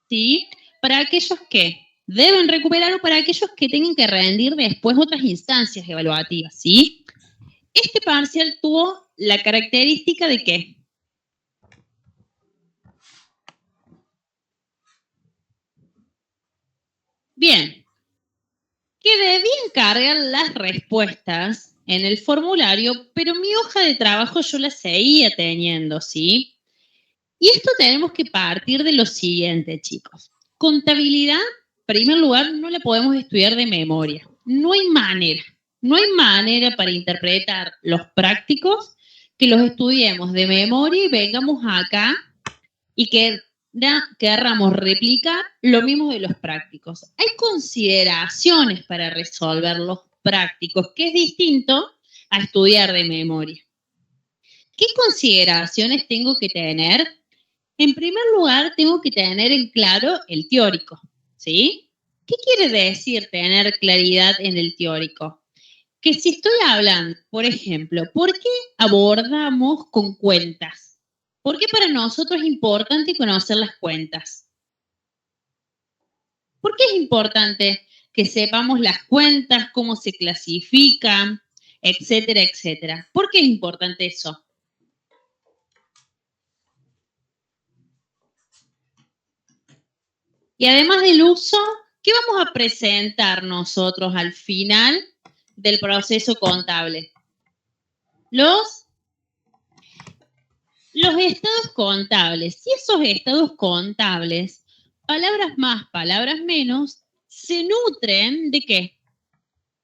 ¿sí? Para aquellos que deben recuperar o para aquellos que tengan que rendir después otras instancias evaluativas, ¿sí? Este parcial tuvo la característica de que bien, que debían cargar las respuestas en el formulario, pero mi hoja de trabajo yo la seguía teniendo, ¿sí? Y esto tenemos que partir de lo siguiente, chicos. Contabilidad, en primer lugar, no la podemos estudiar de memoria. No hay manera. No hay manera para interpretar los prácticos que los estudiemos de memoria y vengamos acá y que querramos replicar lo mismo de los prácticos. Hay consideraciones para resolver los prácticos, que es distinto a estudiar de memoria. ¿Qué consideraciones tengo que tener? En primer lugar, tengo que tener en claro el teórico, ¿sí? ¿Qué quiere decir tener claridad en el teórico? Que si estoy hablando, por ejemplo, ¿por qué abordamos con cuentas? ¿Por qué para nosotros es importante conocer las cuentas? ¿Por qué es importante que sepamos las cuentas, cómo se clasifican, etcétera, etcétera? ¿Por qué es importante eso? Y además del uso, ¿qué vamos a presentar nosotros al final del proceso contable? Los estados contables. Y esos estados contables, palabras más, palabras menos, se nutren ¿de qué?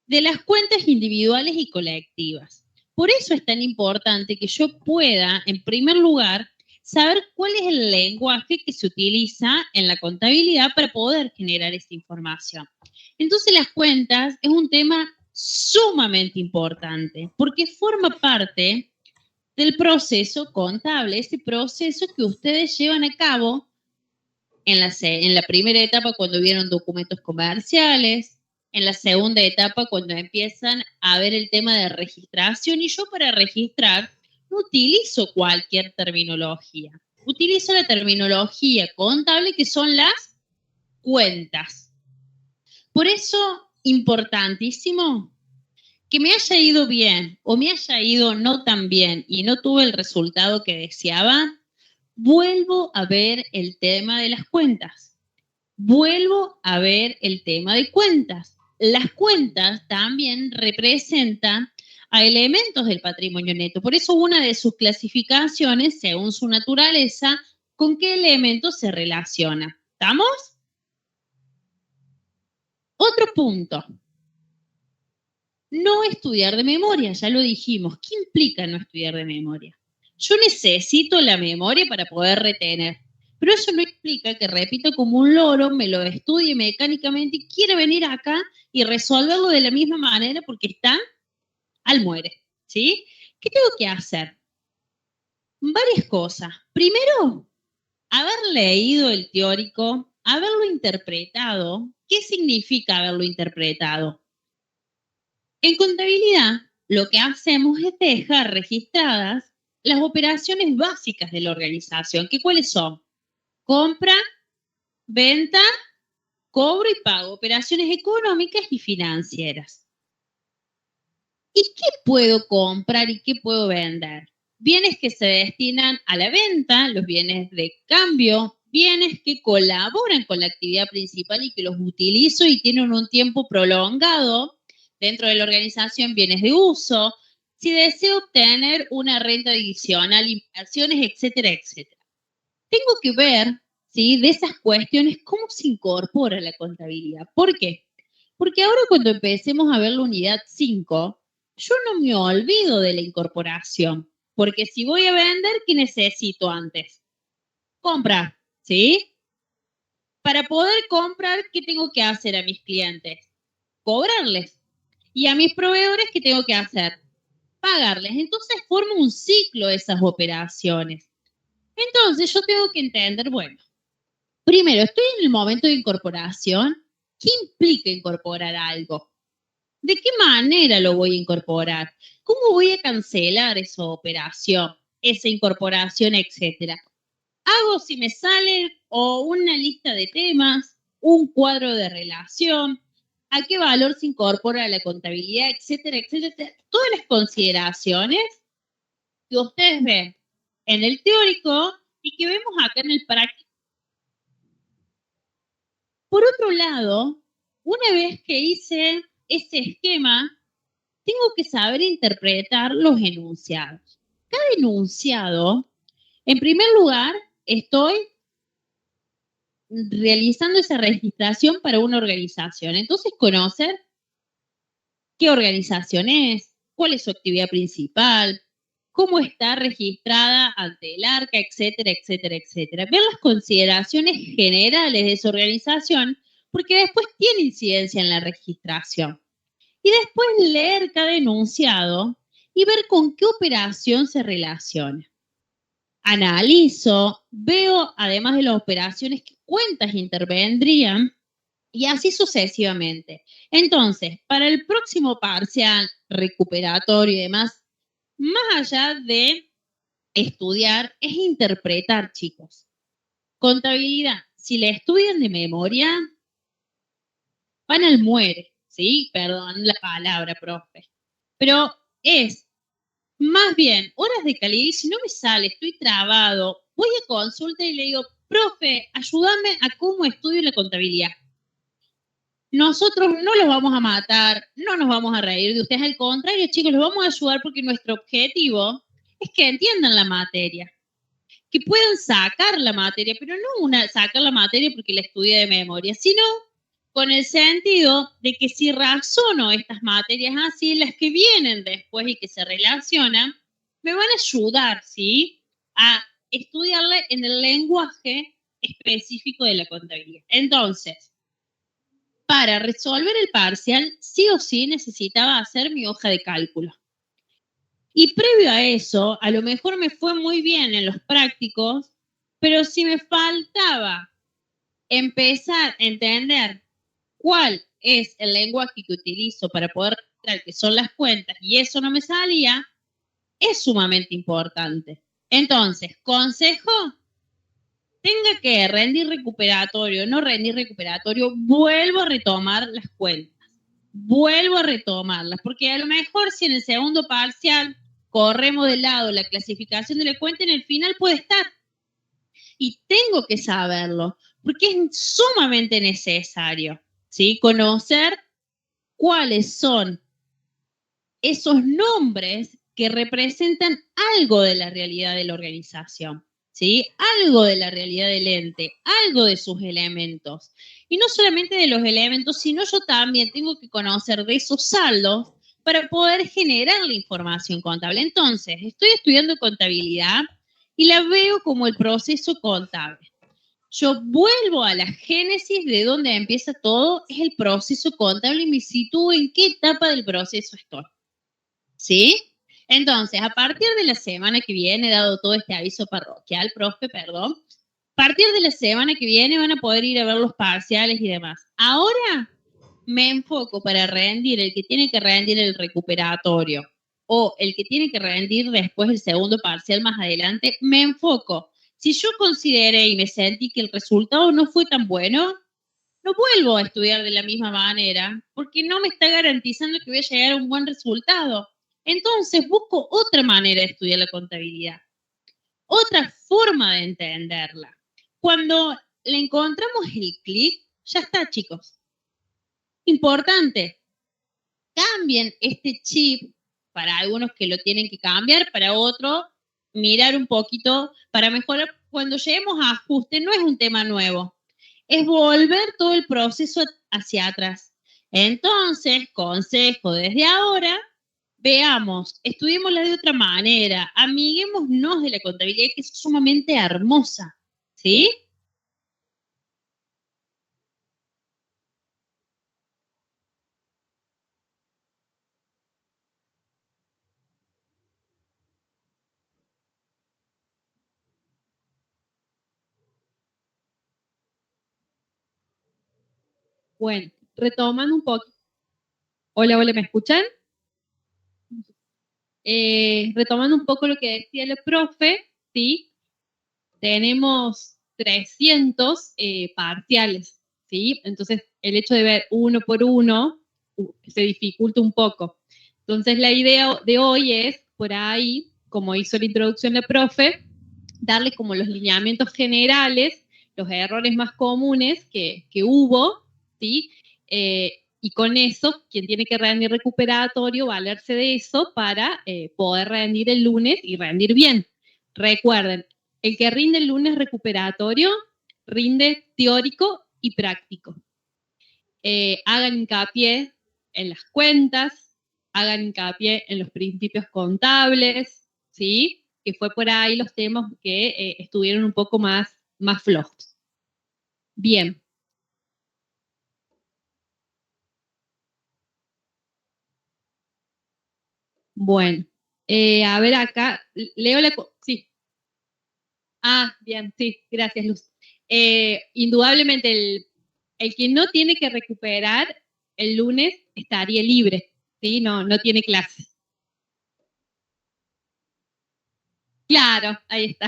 De las cuentas individuales y colectivas. Por eso es tan importante que yo pueda, en primer lugar, saber cuál es el lenguaje que se utiliza en la contabilidad para poder generar esta información. Entonces, las cuentas es un tema sumamente importante porque forma parte del proceso contable, ese proceso que ustedes llevan a cabo en la primera etapa cuando vieron documentos comerciales, en la segunda etapa cuando empiezan a ver el tema de registración y yo para registrar no utilizo cualquier terminología, utilizo la terminología contable que son las cuentas. Por eso, importantísimo que me haya ido bien o me haya ido no tan bien y no tuve el resultado que deseaba, vuelvo a ver el tema de las cuentas. Vuelvo a ver el tema de cuentas. Las cuentas también representan a elementos del patrimonio neto. Por eso una de sus clasificaciones, según su naturaleza, ¿con qué elementos se relaciona? ¿Estamos? Otro punto. No estudiar de memoria, ya lo dijimos. ¿Qué implica no estudiar de memoria? Yo necesito la memoria para poder retener, pero eso no implica que repito como un loro, me lo estudie mecánicamente y quiere venir acá y resolverlo de la misma manera porque está al muere, ¿sí? ¿Qué tengo que hacer? Varias cosas. Primero, haber leído el teórico, haberlo interpretado. ¿Qué significa haberlo interpretado? En contabilidad, lo que hacemos es dejar registradas las operaciones básicas de la organización, que cuáles son compra, venta, cobro y pago, operaciones económicas y financieras. ¿Y qué puedo comprar y qué puedo vender? Bienes que se destinan a la venta, los bienes de cambio, bienes que colaboran con la actividad principal y que los utilizo y tienen un tiempo prolongado dentro de la organización, bienes de uso, si deseo obtener una renta adicional, inversiones, etcétera, etcétera. Tengo que ver, ¿sí? De esas cuestiones, cómo se incorpora la contabilidad. ¿Por qué? Porque ahora cuando empecemos a ver la unidad 5, yo no me olvido de la incorporación. Porque si voy a vender, ¿qué necesito antes? Comprar, ¿sí? Para poder comprar, ¿qué tengo que hacer a mis clientes? Cobrarles. Y a mis proveedores, ¿qué tengo que hacer? Pagarles. Entonces forma un ciclo esas operaciones. Entonces yo tengo que entender, bueno, primero, estoy en el momento de incorporación. ¿Qué implica incorporar algo? ¿De qué manera lo voy a incorporar? ¿Cómo voy a cancelar esa operación, esa incorporación, etcétera? hago si me sale o una lista de temas, un cuadro de relación, a qué valor se incorpora la contabilidad, etcétera, etcétera. Todas las consideraciones que ustedes ven en el teórico y que vemos acá en el práctico. Por otro lado, una vez que hice ese esquema, tengo que saber interpretar los enunciados. Cada enunciado, en primer lugar, estoy realizando esa registración para una organización. Entonces, conocer qué organización es, cuál es su actividad principal, cómo está registrada ante el ARCA, etcétera, etcétera, etcétera. Ver las consideraciones generales de esa organización, porque después tiene incidencia en la registración. Y después leer cada enunciado y ver con qué operación se relaciona. Analizo, veo además de las operaciones qué cuentas intervendrían y así sucesivamente. Entonces, para el próximo parcial recuperatorio y demás, más allá de estudiar, es interpretar, chicos. Contabilidad, si la estudian de memoria, van al muere, ¿sí? Perdón la palabra, profe. Pero es más bien horas de calidad y si no me sale, estoy trabado, voy a consulta y le digo, profe, ayúdame a cómo estudio la contabilidad. Nosotros no los vamos a matar, no nos vamos a reír de ustedes, al contrario, chicos, los vamos a ayudar porque nuestro objetivo es que entiendan la materia, que puedan sacar la materia, pero no sacar la materia porque la estudia de memoria, sino con el sentido de que si razono estas materias así, las que vienen después y que se relacionan, me van a ayudar, ¿sí? A estudiarle en el lenguaje específico de la contabilidad. Entonces, para resolver el parcial, sí o sí necesitaba hacer mi hoja de cálculo. Y previo a eso, a lo mejor me fue muy bien en los prácticos, pero si me faltaba empezar a entender cuál es el lenguaje que utilizo para poder registrar que son las cuentas y eso no me salía, es sumamente importante. Entonces, consejo, tenga que rendir recuperatorio, no rendir recuperatorio, vuelvo a retomar las cuentas. Vuelvo a retomarlas, porque a lo mejor si en el segundo parcial corremos de lado la clasificación de la cuenta, en el final puede estar. Y tengo que saberlo, porque es sumamente necesario, ¿sí? Conocer cuáles son esos nombres que representan algo de la realidad de la organización, ¿sí? Algo de la realidad del ente, algo de sus elementos. Y no solamente de los elementos, sino yo también tengo que conocer de esos saldos para poder generar la información contable. Entonces, estoy estudiando contabilidad y la veo como el proceso contable. Yo vuelvo a la génesis de donde empieza todo, es el proceso contable y me sitúo en qué etapa del proceso estoy. ¿Sí? Entonces, a partir de la semana que viene, dado todo este aviso parroquial, profe, perdón, a partir de la semana que viene van a poder ir a ver los parciales y demás. Ahora me enfoco para rendir el que tiene que rendir el recuperatorio o el que tiene que rendir después el segundo parcial más adelante, me enfoco. Si yo consideré y me sentí que el resultado no fue tan bueno, no vuelvo a estudiar de la misma manera porque no me está garantizando que voy a llegar a un buen resultado. Entonces busco otra manera de estudiar la contabilidad, otra forma de entenderla. Cuando le encontramos el clic, ya está, chicos. Importante, cambien este chip para algunos que lo tienen que cambiar, para otros mirar un poquito para mejorar. Cuando lleguemos a ajuste, no es un tema nuevo, es volver todo el proceso hacia atrás. Entonces, consejo desde ahora, veamos, estudiémosla de otra manera, amiguémonos de la contabilidad que es sumamente hermosa, ¿sí? Bueno, retomando un poco. Hola, hola, ¿me escuchan? Retomando un poco lo que decía el profe, ¿sí? tenemos 300 parciales, ¿sí? Entonces, el hecho de ver uno por uno se dificulta un poco. Entonces, la idea de hoy es, por ahí, como hizo la introducción la profe, darle como los lineamientos generales, los errores más comunes que hubo, ¿sí? Y con eso, quien tiene que rendir recuperatorio, valerse de eso para poder rendir el lunes y rendir bien. Recuerden, el que rinde el lunes recuperatorio, rinde teórico y práctico. Hagan hincapié en las cuentas, hagan hincapié en los principios contables, ¿sí? Que fue por ahí los temas que estuvieron un poco más flojos. Bien. Bueno. A ver acá, leo la... Sí. Ah, bien, sí, gracias, Luz. Indudablemente, el que no tiene que recuperar el lunes estaría libre, ¿sí? No tiene clase. Claro, ahí está.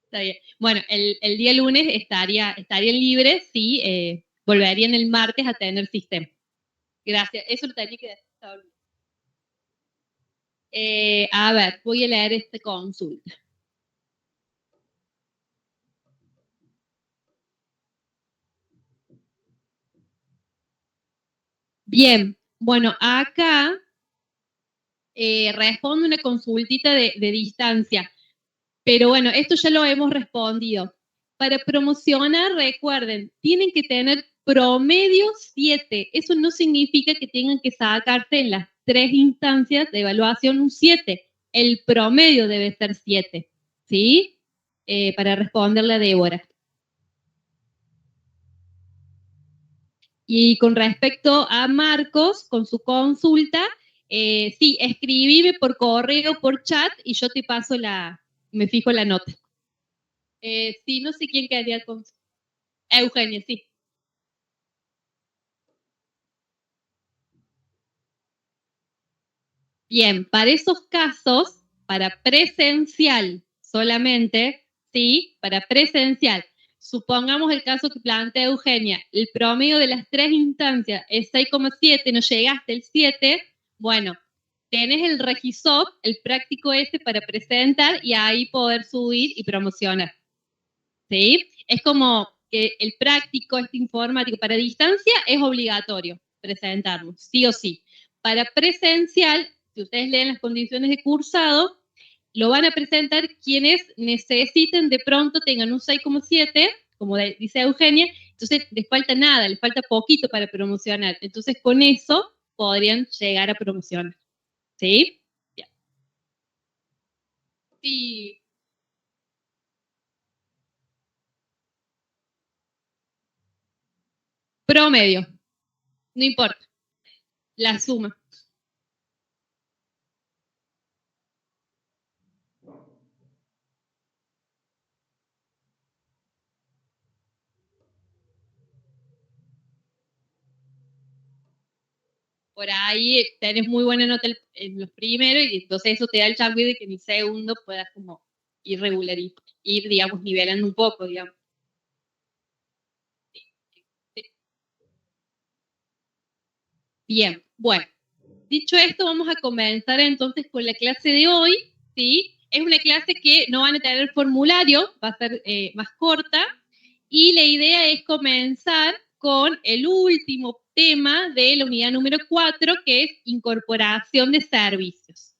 Está bien. Bueno, el día lunes estaría libre, sí, volverían el martes a tener sistema. Gracias, eso lo tenía que decir. A ver, voy a leer esta consulta. Bien, bueno, acá responde una consultita de distancia, pero bueno, esto ya lo hemos respondido. Para promocionar, recuerden, tienen que tener promedio 7. Eso no significa que tengan que sacarse en las 3 instancias de evaluación un 7. El promedio debe ser 7, ¿sí? Para responderle a Débora. Y con respecto a Marcos, con su consulta, sí, escribime por correo, por chat, y yo te paso me fijo la nota. Sí, no sé quién quedaría con... Eugenia, sí. Bien, para esos casos, para presencial solamente, ¿sí? Para presencial. Supongamos el caso que plantea Eugenia, el promedio de las 3 instancias es 6,7, no llegaste al 7, bueno, tenés el Regisop, el práctico ese para presentar y ahí poder subir y promocionar, ¿sí? Es como que el práctico, este informático, para distancia es obligatorio presentarlo, sí o sí. Para presencial, si ustedes leen las condiciones de cursado, lo van a presentar quienes necesiten de pronto, tengan un 6,7, como dice Eugenia, entonces les falta nada, les falta poquito para promocionar. Entonces con eso podrían llegar a promocionar. ¿Sí? Bien. Sí, promedio, no importa, la suma. Por ahí tenés muy buena nota en los primeros y entonces eso te da el chance de que en el segundo puedas como ir regular y ir, digamos, nivelando un poco, digamos. Bien, bueno, dicho esto, vamos a comenzar entonces con la clase de hoy, ¿sí? Es una clase que no van a tener formulario, va a ser más corta, y la idea es comenzar con el último tema de la unidad número 4, que es incorporación de servicios.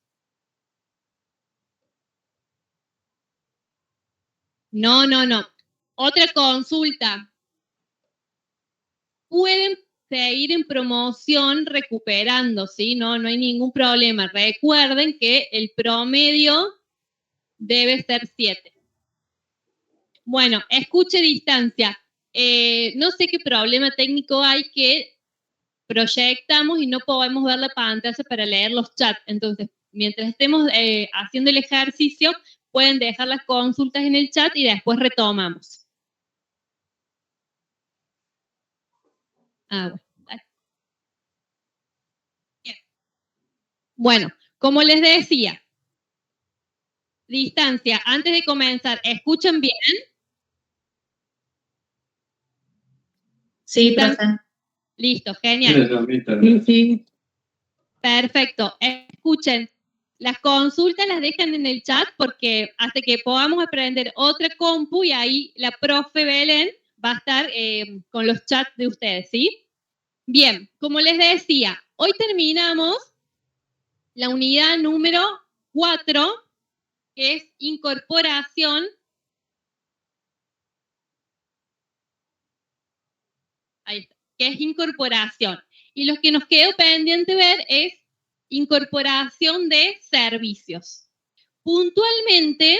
No. Otra consulta. Pueden seguir en promoción recuperando, ¿sí? No hay ningún problema. Recuerden que el promedio debe ser 7. Bueno, escuche distancia. No sé qué problema técnico hay que proyectamos y no podemos ver la pantalla para leer los chats. Entonces, mientras estemos haciendo el ejercicio, pueden dejar las consultas en el chat y después retomamos. Ah, bueno. Bien. Bueno, como les decía, Distancia, antes de comenzar, ¿escuchan bien? Sí, profe. Listo, genial. Sí, sí. Perfecto. Escuchen, las consultas las dejan en el chat porque hasta que podamos aprender otra compu y ahí la profe Belén va a estar con los chats de ustedes, ¿sí? Bien, como les decía, hoy terminamos la unidad número 4, que es incorporación. Ahí está, que es incorporación. Y lo que nos quedó pendiente ver es incorporación de servicios. Puntualmente,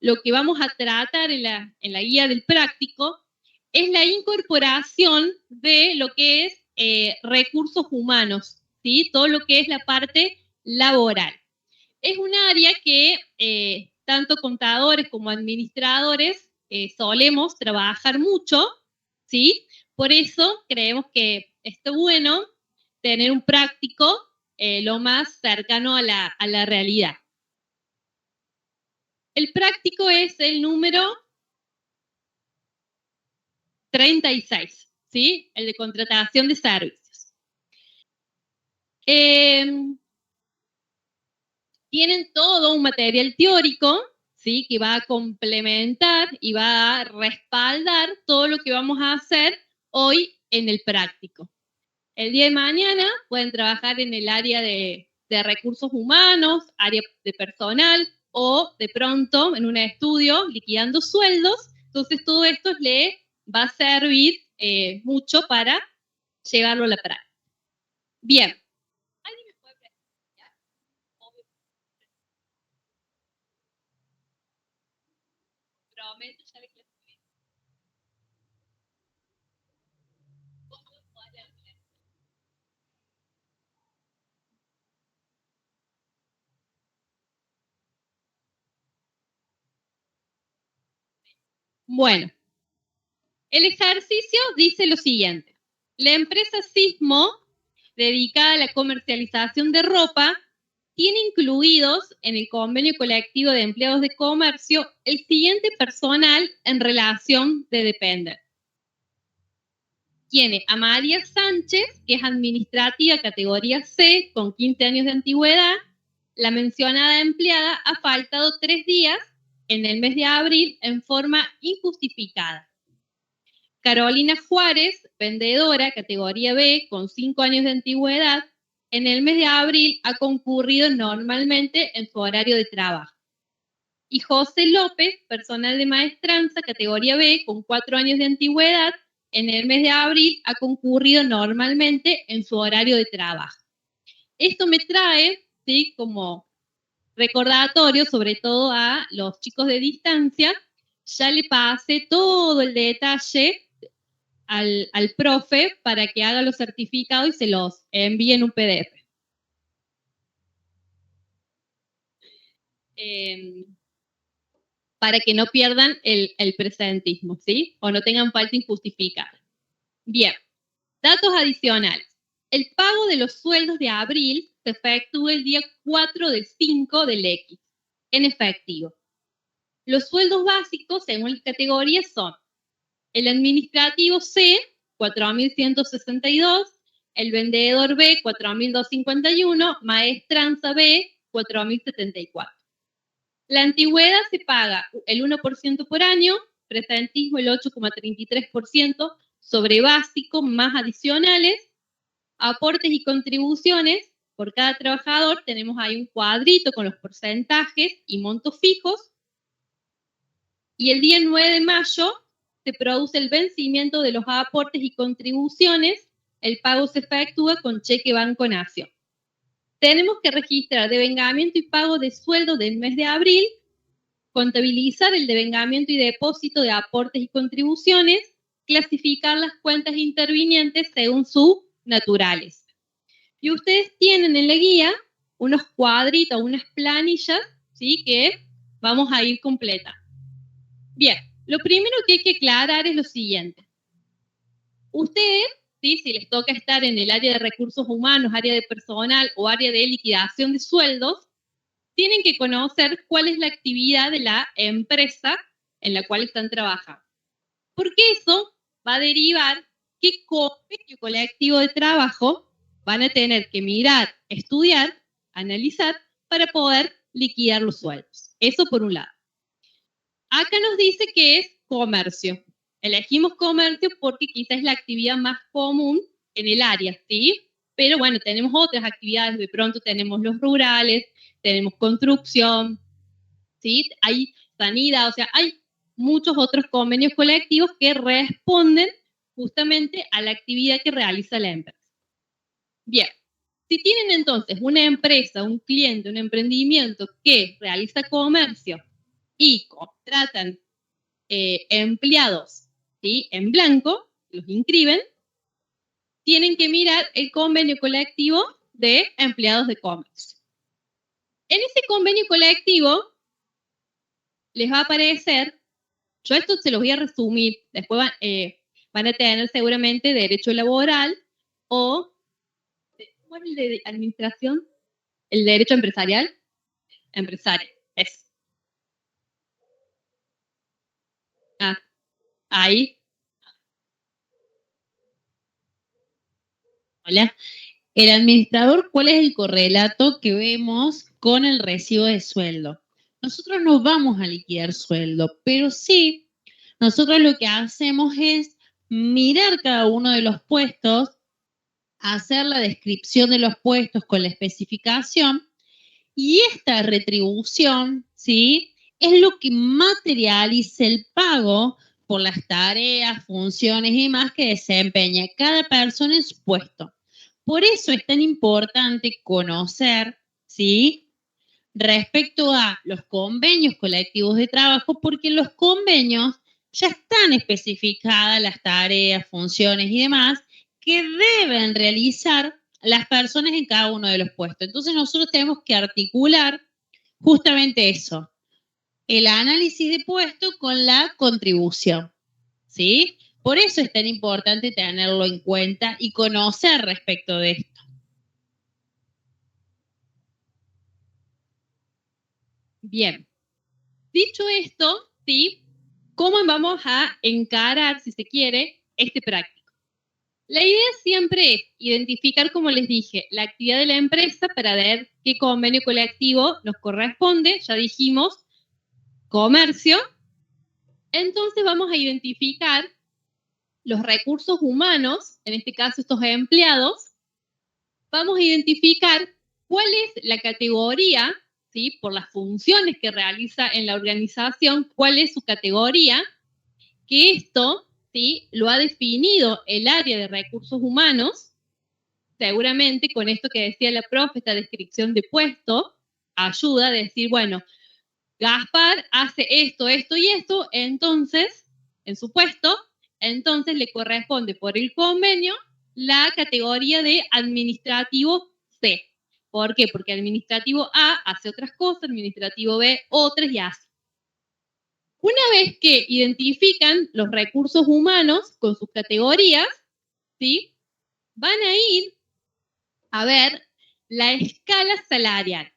lo que vamos a tratar en la guía del práctico es la incorporación de lo que es recursos humanos, ¿sí? Todo lo que es la parte laboral. Es un área que tanto contadores como administradores solemos trabajar mucho, ¿sí? Por eso creemos que está bueno tener un práctico lo más cercano a la realidad. El práctico es el número 36, ¿sí? El de contratación de servicios. Tienen todo un material teórico, ¿sí? Que va a complementar y va a respaldar todo lo que vamos a hacer hoy en el práctico. El día de mañana pueden trabajar en el área de recursos humanos, área de personal o de pronto en un estudio liquidando sueldos. Entonces todo esto le va a servir mucho para llevarlo a la práctica. Bien. ¿Alguien me puede preguntar? Prometo, ya le clasifico. Bueno, el ejercicio dice lo siguiente. La empresa Sismo, dedicada a la comercialización de ropa, tiene incluidos en el convenio colectivo de empleados de comercio el siguiente personal en relación de depender. Tiene a María Sánchez, que es administrativa categoría C, con 15 años de antigüedad. La mencionada empleada ha faltado 3 días en el mes de abril en forma injustificada. Carolina Juárez, vendedora, categoría B, con 5 años de antigüedad, en el mes de abril ha concurrido normalmente en su horario de trabajo. Y José López, personal de maestranza, categoría B, con 4 años de antigüedad, en el mes de abril ha concurrido normalmente en su horario de trabajo. Esto me trae, ¿sí?, como recordatorio, sobre todo a los chicos de distancia. Ya le pasé todo el detalle al profe para que haga los certificados y se los envíe en un PDF. Para que no pierdan el presentismo, ¿sí? O no tengan falta injustificada. Bien, datos adicionales. El pago de los sueldos de abril se efectúa el día 4 de 5 del X, en efectivo. Los sueldos básicos, según las categorías, son el administrativo C, 4.162, el vendedor B, 4.251, maestranza B, 4.074. La antigüedad se paga el 1% por año, presentismo el 8,33%, sobre básico más adicionales, aportes y contribuciones. Por cada trabajador tenemos ahí un cuadrito con los porcentajes y montos fijos. Y el día 9 de mayo se produce el vencimiento de los aportes y contribuciones. El pago se efectúa con cheque Banco Nación. Tenemos que registrar devengamiento y pago de sueldo del mes de abril, contabilizar el devengamiento y depósito de aportes y contribuciones, clasificar las cuentas intervinientes según su naturaleza. Y ustedes tienen en la guía unos cuadritos, unas planillas, ¿sí?, que vamos a ir completando. Bien, lo primero que hay que aclarar es lo siguiente. Ustedes, ¿sí?, si les toca estar en el área de recursos humanos, área de personal o área de liquidación de sueldos, tienen que conocer cuál es la actividad de la empresa en la cual están trabajando. Porque eso va a derivar qué convenio colectivo de trabajo van a tener que mirar, estudiar, analizar para poder liquidar los sueldos. Eso por un lado. Acá nos dice que es comercio. Elegimos comercio porque quizás es la actividad más común en el área, ¿sí? Pero bueno, tenemos otras actividades, de pronto tenemos los rurales, tenemos construcción, ¿sí? Hay sanidad, o sea, hay muchos otros convenios colectivos que responden justamente a la actividad que realiza la empresa. Bien, si tienen entonces una empresa, un cliente, un emprendimiento que realiza comercio y contratan empleados, ¿sí? En blanco, los inscriben, tienen que mirar el convenio colectivo de empleados de comercio. En ese convenio colectivo les va a aparecer, yo esto se los voy a resumir, después van a tener seguramente derecho laboral o, ¿cuál es el de administración? El derecho empresarial, empresario, es. Ah, ahí, hola. El administrador, ¿cuál es el correlato que vemos con el recibo de sueldo? Nosotros no vamos a liquidar sueldo, pero sí, nosotros lo que hacemos es mirar cada uno de los puestos, hacer la descripción de los puestos con la especificación y esta retribución, ¿sí? Es lo que materializa el pago por las tareas, funciones y más que desempeña cada persona en su puesto. Por eso es tan importante conocer, ¿sí? Respecto a los convenios colectivos de trabajo, porque en los convenios ya están especificadas las tareas, funciones y demás que deben realizar las personas en cada uno de los puestos. Entonces nosotros tenemos que articular justamente eso, el análisis de puesto con la contribución, ¿sí? Por eso es tan importante tenerlo en cuenta y conocer respecto de esto. Bien, dicho esto, ¿sí? ¿Cómo vamos a encarar, si se quiere, este práctico? La idea siempre es identificar, como les dije, la actividad de la empresa para ver qué convenio colectivo nos corresponde. Ya dijimos, comercio. Entonces vamos a identificar los recursos humanos, en este caso estos empleados. Vamos a identificar cuál es la categoría, ¿sí? Por las funciones que realiza en la organización, cuál es su categoría, que esto, ¿sí? Lo ha definido el área de recursos humanos, seguramente con esto que decía la profe, esta descripción de puesto, ayuda a decir, bueno, Gaspar hace esto, esto y esto, entonces, en su puesto, entonces le corresponde por el convenio la categoría de administrativo C. ¿Por qué? Porque administrativo A hace otras cosas, administrativo B otras y así. Una vez que identifican los recursos humanos con sus categorías, ¿sí? Van a ir a ver la escala salarial.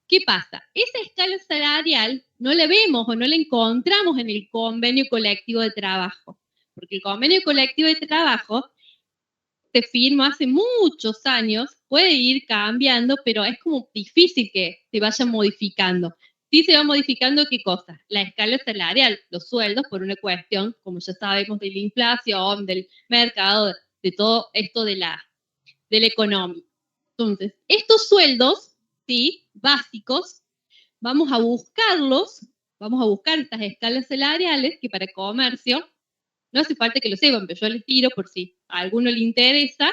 ¿Qué pasa? Esa escala salarial no la vemos o no la encontramos en el convenio colectivo de trabajo, porque el convenio colectivo de trabajo se firmó hace muchos años, puede ir cambiando, pero es como difícil que se vaya modificando. Sí se va modificando qué cosa, la escala salarial, los sueldos, por una cuestión, como ya sabemos, de la inflación, del mercado, de todo esto de la economía. Entonces, estos sueldos, ¿sí? Básicos, vamos a buscarlos, vamos a buscar estas escalas salariales que para comercio, no hace falta que lo sepan, pero yo les tiro por si a alguno le interesa,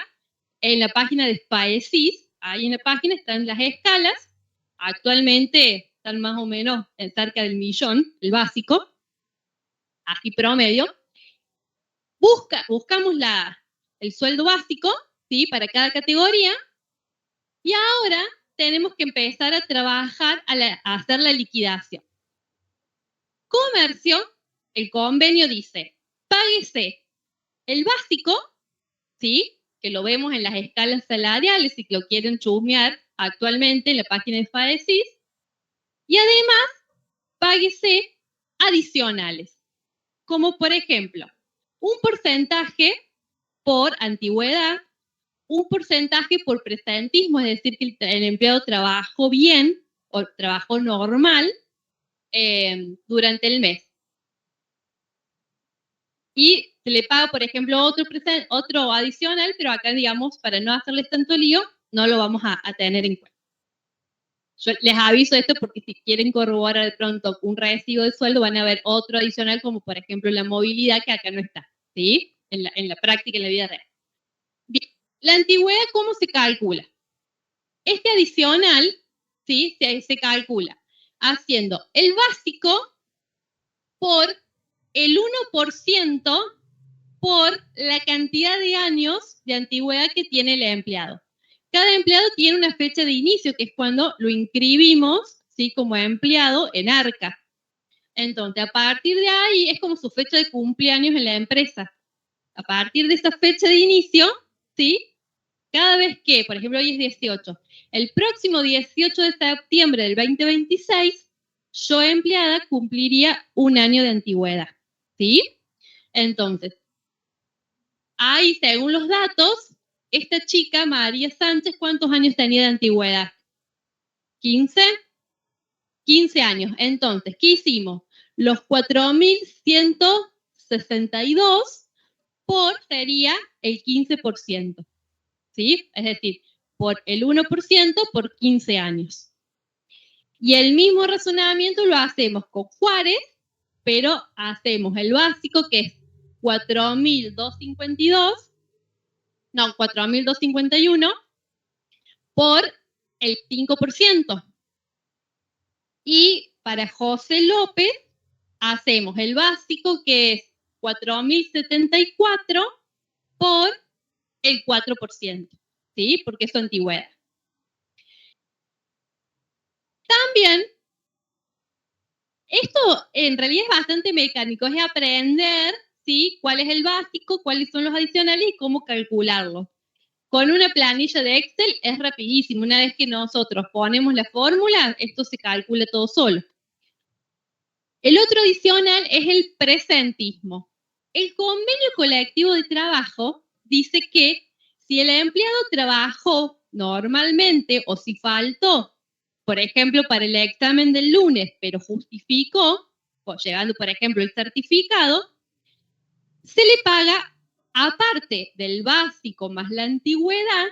en la página de SPAESIS, ahí en la página están las escalas, actualmente están más o menos en cerca del 1.000.000, el básico, así promedio. Buscamos el sueldo básico, ¿sí? Para cada categoría, y ahora tenemos que empezar a trabajar a hacer la liquidación. Comercio, el convenio dice, páguese el básico, ¿sí? Que lo vemos en las escalas salariales, si lo quieren chusmear actualmente en la página de FADESIS, Y además, páguese adicionales, como por ejemplo, un porcentaje por antigüedad, un porcentaje por presentismo, es decir, que el empleado trabajó bien o trabajó normal durante el mes. Y se le paga, por ejemplo, otro adicional, pero acá, digamos, para no hacerles tanto lío, no lo vamos a tener en cuenta. Yo les aviso esto porque si quieren corroborar de pronto un recibo de sueldo, van a ver otro adicional, como por ejemplo la movilidad, que acá no está, ¿sí? En la práctica, en la vida real. Bien, la antigüedad, ¿cómo se calcula? Este adicional, ¿sí? Se calcula haciendo el básico por el 1% por la cantidad de años de antigüedad que tiene el empleado. Cada empleado tiene una fecha de inicio, que es cuando lo inscribimos, ¿sí? Como empleado en ARCA. Entonces, a partir de ahí es como su fecha de cumpleaños en la empresa. A partir de esa fecha de inicio, ¿sí? Cada vez que, por ejemplo, hoy es 18, el próximo 18 de septiembre del 2026, yo empleada cumpliría un año de antigüedad, ¿sí? Entonces, ahí, según los datos, esta chica, María Sánchez, ¿cuántos años tenía de antigüedad? ¿15? 15 años. Entonces, ¿qué hicimos? Los 4.162 por sería el 15%, ¿sí? Es decir, por el 1% por 15 años. Y el mismo razonamiento lo hacemos con Juárez, pero hacemos el básico, que es 4.252, no, 4.251 por el 5%. Y para José López hacemos el básico, que es 4.074 por el 4%, ¿sí? Porque es su antigüedad. También, esto en realidad es bastante mecánico, es aprender, ¿sí? Cuál es el básico, cuáles son los adicionales y cómo calcularlo. Con una planilla de Excel es rapidísimo. Una vez que nosotros ponemos la fórmula, esto se calcula todo solo. El otro adicional es el presentismo. El convenio colectivo de trabajo dice que si el empleado trabajó normalmente o si faltó, por ejemplo, para el examen del lunes, pero justificó, llevando, por ejemplo, el certificado, se le paga, aparte del básico más la antigüedad,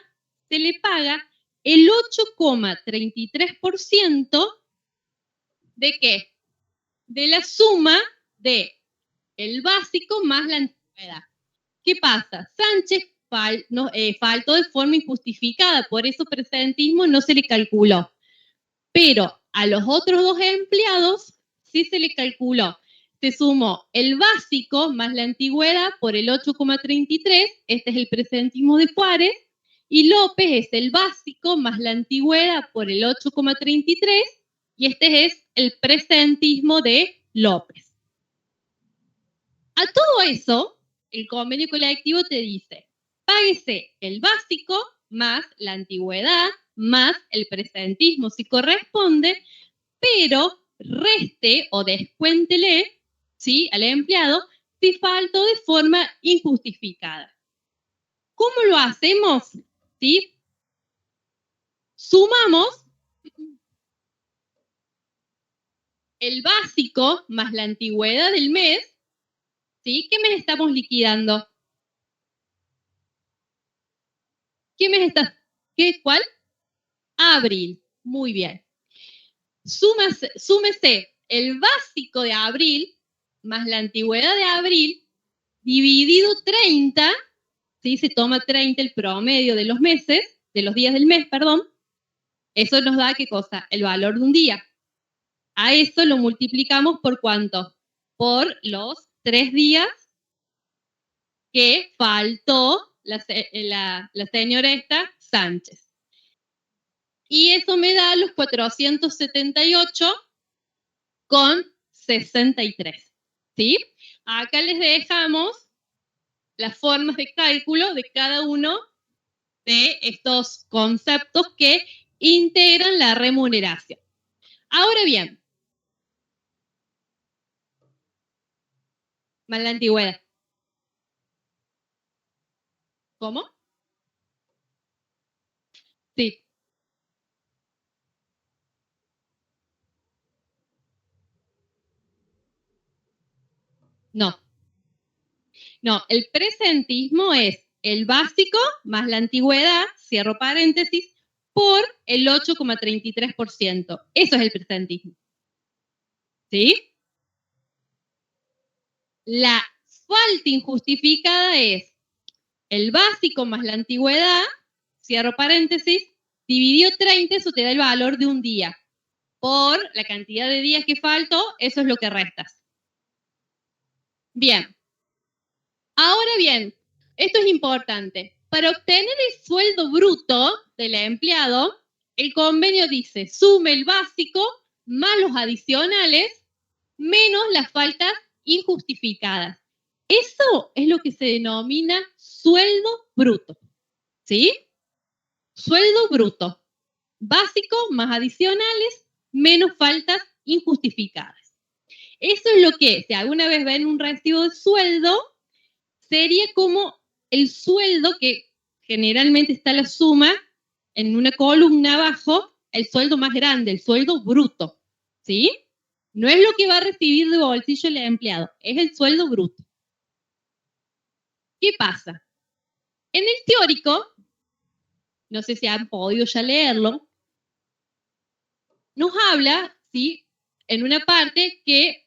se le paga el 8,33% de ¿qué? De la suma de el básico más la antigüedad. ¿Qué pasa? Sánchez faltó de forma injustificada, por eso presentismo no se le calculó. Pero a los otros dos empleados sí se le calculó. Se sumó el básico más la antigüedad por el 8,33, este es el presentismo de Juárez, y López es el básico más la antigüedad por el 8,33, y este es el presentismo de López. A todo eso, el convenio colectivo te dice, páguese el básico más la antigüedad más el presentismo si corresponde, pero reste o descuéntele, ¿sí? Al empleado si faltó de forma injustificada. ¿Cómo lo hacemos? ¿Sí? Sumamos el básico más la antigüedad del mes, ¿sí? ¿Qué mes estamos liquidando? ¿Qué mes está? ¿Cuál? Abril. Muy bien. Súmese el básico de abril más la antigüedad de abril dividido 30, ¿sí? Se toma 30 el promedio de los meses, de los días del mes, perdón. Eso nos da, ¿qué cosa? El valor de un día. A eso lo multiplicamos por ¿cuánto? Por los 3 días que faltó la señora esta Sánchez. Y eso me da los 478,63. ¿Sí? Acá les dejamos las formas de cálculo de cada uno de estos conceptos que integran la remuneración. Ahora bien, más la antigüedad. ¿Cómo? Sí. No. No, el presentismo es el básico más la antigüedad, cierro paréntesis, por el 8,33%. Eso es el presentismo. ¿Sí? La falta injustificada es el básico más la antigüedad, cierro paréntesis, dividido 30, eso te da el valor de un día. Por la cantidad de días que faltó, eso es lo que restas. Bien. Ahora bien, esto es importante. Para obtener el sueldo bruto del empleado, el convenio dice, sume el básico más los adicionales menos las faltas injustificadas. Eso es lo que se denomina sueldo bruto. ¿Sí? Sueldo bruto. Básico más adicionales menos faltas injustificadas. Eso es lo que, si alguna vez ven un recibo de sueldo, sería como el sueldo que generalmente está la suma en una columna abajo, el sueldo más grande, el sueldo bruto, ¿sí? No es lo que va a recibir de bolsillo el empleado, es el sueldo bruto. ¿Qué pasa? En el teórico, no sé si han podido ya leerlo, nos habla, ¿sí? En una parte que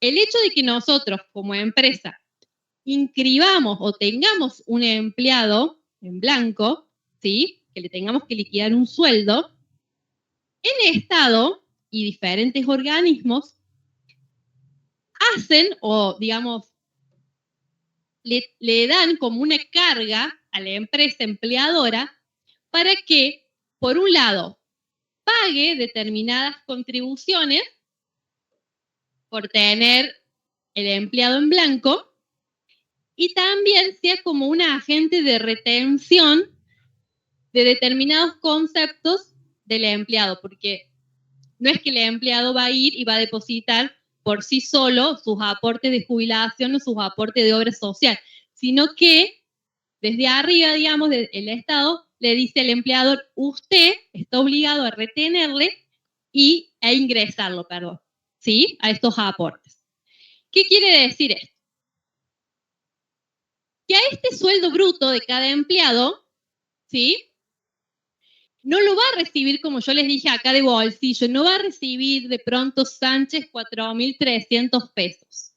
el hecho de que nosotros como empresa inscribamos o tengamos un empleado en blanco, ¿sí? Que le tengamos que liquidar un sueldo, el Estado y diferentes organismos hacen o, digamos, le dan como una carga a la empresa empleadora para que, por un lado, pague determinadas contribuciones por tener el empleado en blanco y también sea como un agente de retención de determinados conceptos del empleado, porque no es que el empleado va a ir y va a depositar por sí solo sus aportes de jubilación o sus aportes de obra social, sino que desde arriba, digamos, el Estado le dice al empleador, usted está obligado a retenerle y a ingresarlo, perdón, ¿sí? A estos aportes. ¿Qué quiere decir esto? Que a este sueldo bruto de cada empleado, ¿sí? No lo va a recibir, como yo les dije acá, de bolsillo, no va a recibir de pronto Sánchez 4.300 pesos,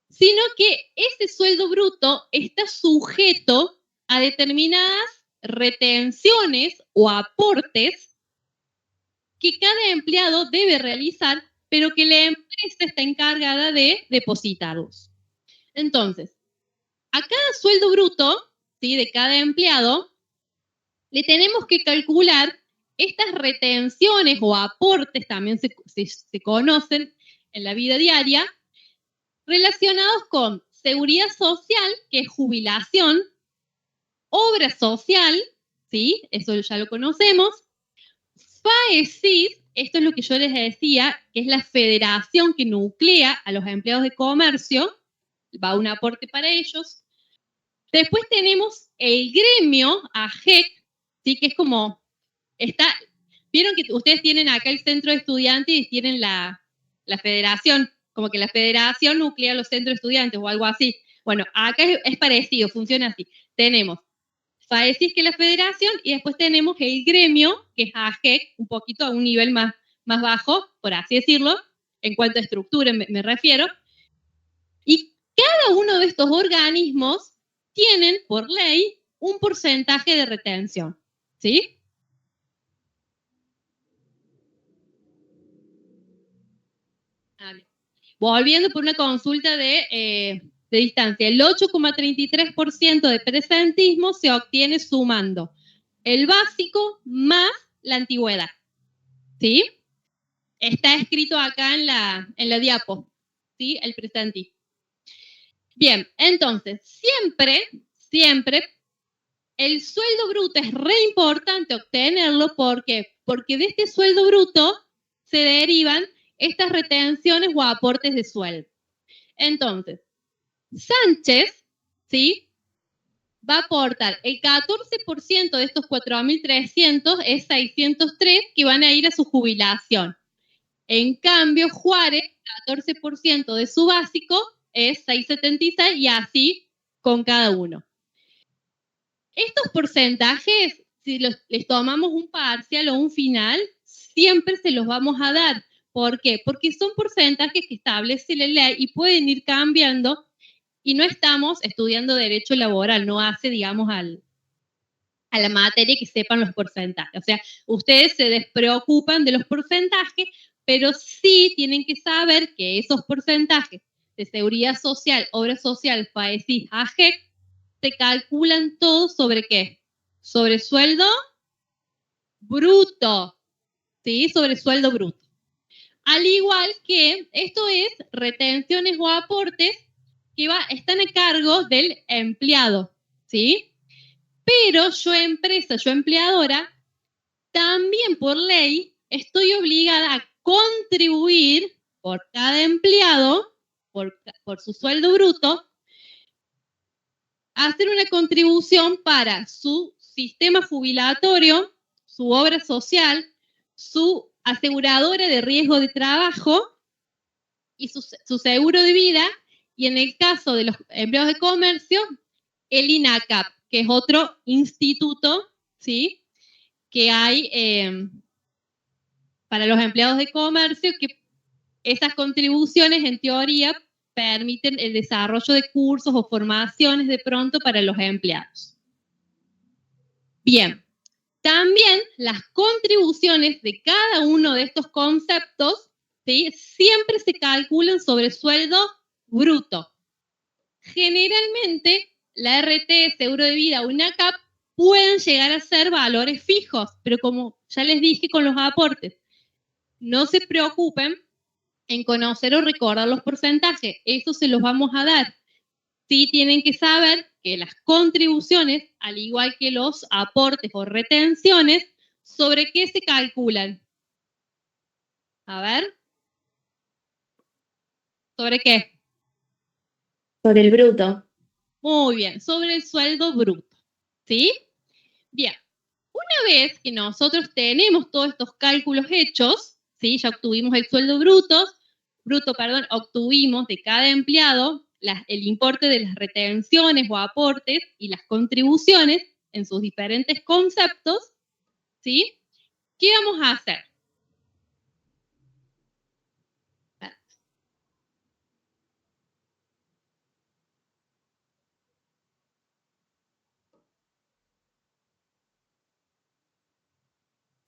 sino que ese sueldo bruto está sujeto a determinadas retenciones o aportes que cada empleado debe realizar, pero que la empresa está encargada de depositarlos. Entonces, a cada sueldo bruto, ¿sí? De cada empleado, le tenemos que calcular estas retenciones o aportes, también se conocen en la vida diaria, relacionados con seguridad social, que es jubilación, obra social, ¿sí? Eso ya lo conocemos. FAESIS, esto es lo que yo les decía, que es la federación que nuclea a los empleados de comercio, va un aporte para ellos. Después tenemos el gremio AGEC, ¿sí? Que es como, está, vieron que ustedes tienen acá el centro de estudiantes y tienen la federación, como que la federación nuclea los centros de estudiantes o algo así. Bueno, acá es parecido, funciona así. Tenemos FAESIS, que es la federación, y después tenemos el gremio, que es AGEC, un poquito a un nivel más bajo, por así decirlo, en cuanto a estructura me refiero. Y cada uno de estos organismos tienen, por ley, un porcentaje de retención, ¿sí? Volviendo por una consulta de distancia, el 8,33% de presentismo se obtiene sumando el básico más la antigüedad, ¿sí? Está escrito acá en la diapo, ¿sí? El presentismo. Bien, entonces, siempre el sueldo bruto es re importante obtenerlo. ¿Por qué? Porque de este sueldo bruto se derivan estas retenciones o aportes de sueldo. Entonces, Sánchez, ¿sí?, va a aportar el 14% de estos 4.300, es 603 que van a ir a su jubilación. En cambio, Juárez, 14% de su básico es 676 y así con cada uno. Estos porcentajes, si les tomamos un parcial o un final, siempre se los vamos a dar. ¿Por qué? Porque son porcentajes que establece la ley y pueden ir cambiando, y no estamos estudiando derecho laboral, no hace, digamos, a la materia que sepan los porcentajes. O sea, ustedes se despreocupan de los porcentajes, pero sí tienen que saber que esos porcentajes de seguridad social, obra social, FAESI, AGEC, se calculan todos ¿sobre qué? Sobre sueldo bruto, ¿sí? Sobre sueldo bruto. Al igual que esto es retenciones o aportes que están a cargo del empleado, ¿sí? Pero yo empresa, yo empleadora, también por ley estoy obligada a contribuir por cada empleado, por su sueldo bruto, a hacer una contribución para su sistema jubilatorio, su obra social, su aseguradora de riesgo de trabajo y su seguro de vida, y en el caso de los empleados de comercio, el INACAP, que es otro instituto, ¿sí?, que hay para los empleados de comercio, que esas contribuciones en teoría permiten el desarrollo de cursos o formaciones de pronto para los empleados. Bien, también las contribuciones de cada uno de estos conceptos, ¿sí?, siempre se calculan sobre sueldo bruto. Generalmente, la RT, seguro de vida o INACAP pueden llegar a ser valores fijos, pero como ya les dije con los aportes, no se preocupen en conocer o recordar los porcentajes, eso se los vamos a dar. Sí tienen que saber que las contribuciones, al igual que los aportes o retenciones, ¿sobre qué se calculan? A ver. ¿Sobre qué? Sobre el bruto. Muy bien, sobre el sueldo bruto. ¿Sí? Bien. Una vez que nosotros tenemos todos estos cálculos hechos, ¿sí?, ya obtuvimos el sueldo bruto, obtuvimos de cada empleado el importe de las retenciones o aportes y las contribuciones en sus diferentes conceptos, ¿sí? ¿Qué vamos a hacer?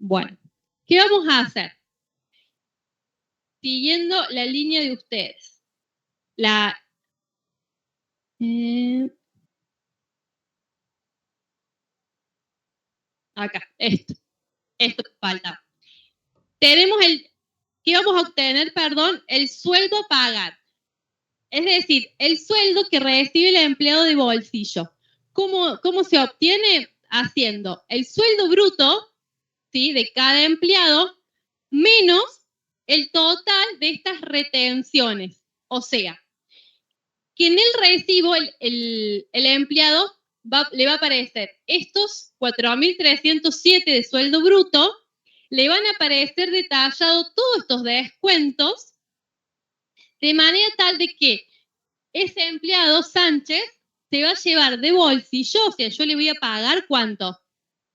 Bueno, ¿qué vamos a hacer? Siguiendo la línea de ustedes. Acá, esto falta. Tenemos ¿qué vamos a obtener? Perdón, el sueldo a pagar. Es decir, el sueldo que recibe el empleado de bolsillo. ¿Cómo se obtiene? Haciendo el sueldo bruto, ¿sí?, de cada empleado menos el total de estas retenciones. O sea, que en el recibo el empleado le va a aparecer estos 4.307 de sueldo bruto, le van a aparecer detallados todos estos descuentos, de manera tal de que ese empleado, Sánchez, se va a llevar de bolsillo, o sea, yo le voy a pagar, ¿cuánto?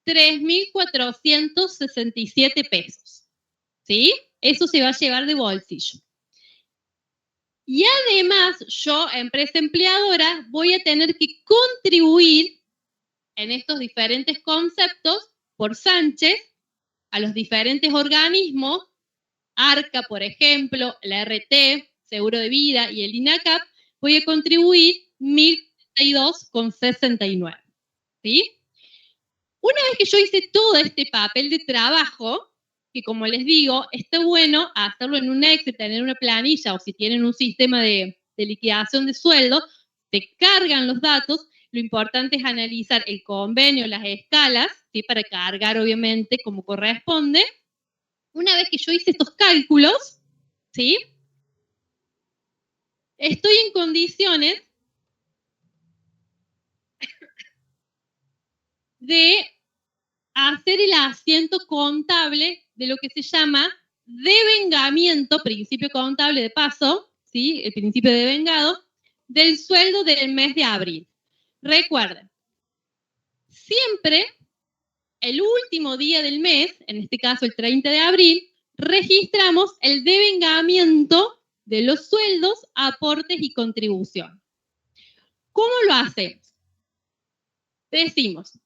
3.467 pesos, ¿sí? Eso se va a llevar de bolsillo. Y además, yo, empresa empleadora, voy a tener que contribuir en estos diferentes conceptos por Sánchez a los diferentes organismos, ARCA, por ejemplo, la RT, Seguro de Vida y el INACAP, voy a contribuir 1.062,69, ¿sí? Una vez que yo hice todo este papel de trabajo, que como les digo, está bueno hacerlo en un Excel, tener una planilla, o si tienen un sistema de liquidación de sueldo, te cargan los datos, lo importante es analizar el convenio, las escalas, ¿sí? Para cargar obviamente como corresponde. Una vez que yo hice estos cálculos, ¿sí? Estoy en condiciones de hacer el asiento contable de lo que se llama devengamiento, principio contable de paso, ¿sí? El principio de devengado, del sueldo del mes de abril. Recuerden, siempre el último día del mes, en este caso el 30 de abril, registramos el devengamiento de los sueldos, aportes y contribución. ¿Cómo lo hacemos? Decimos,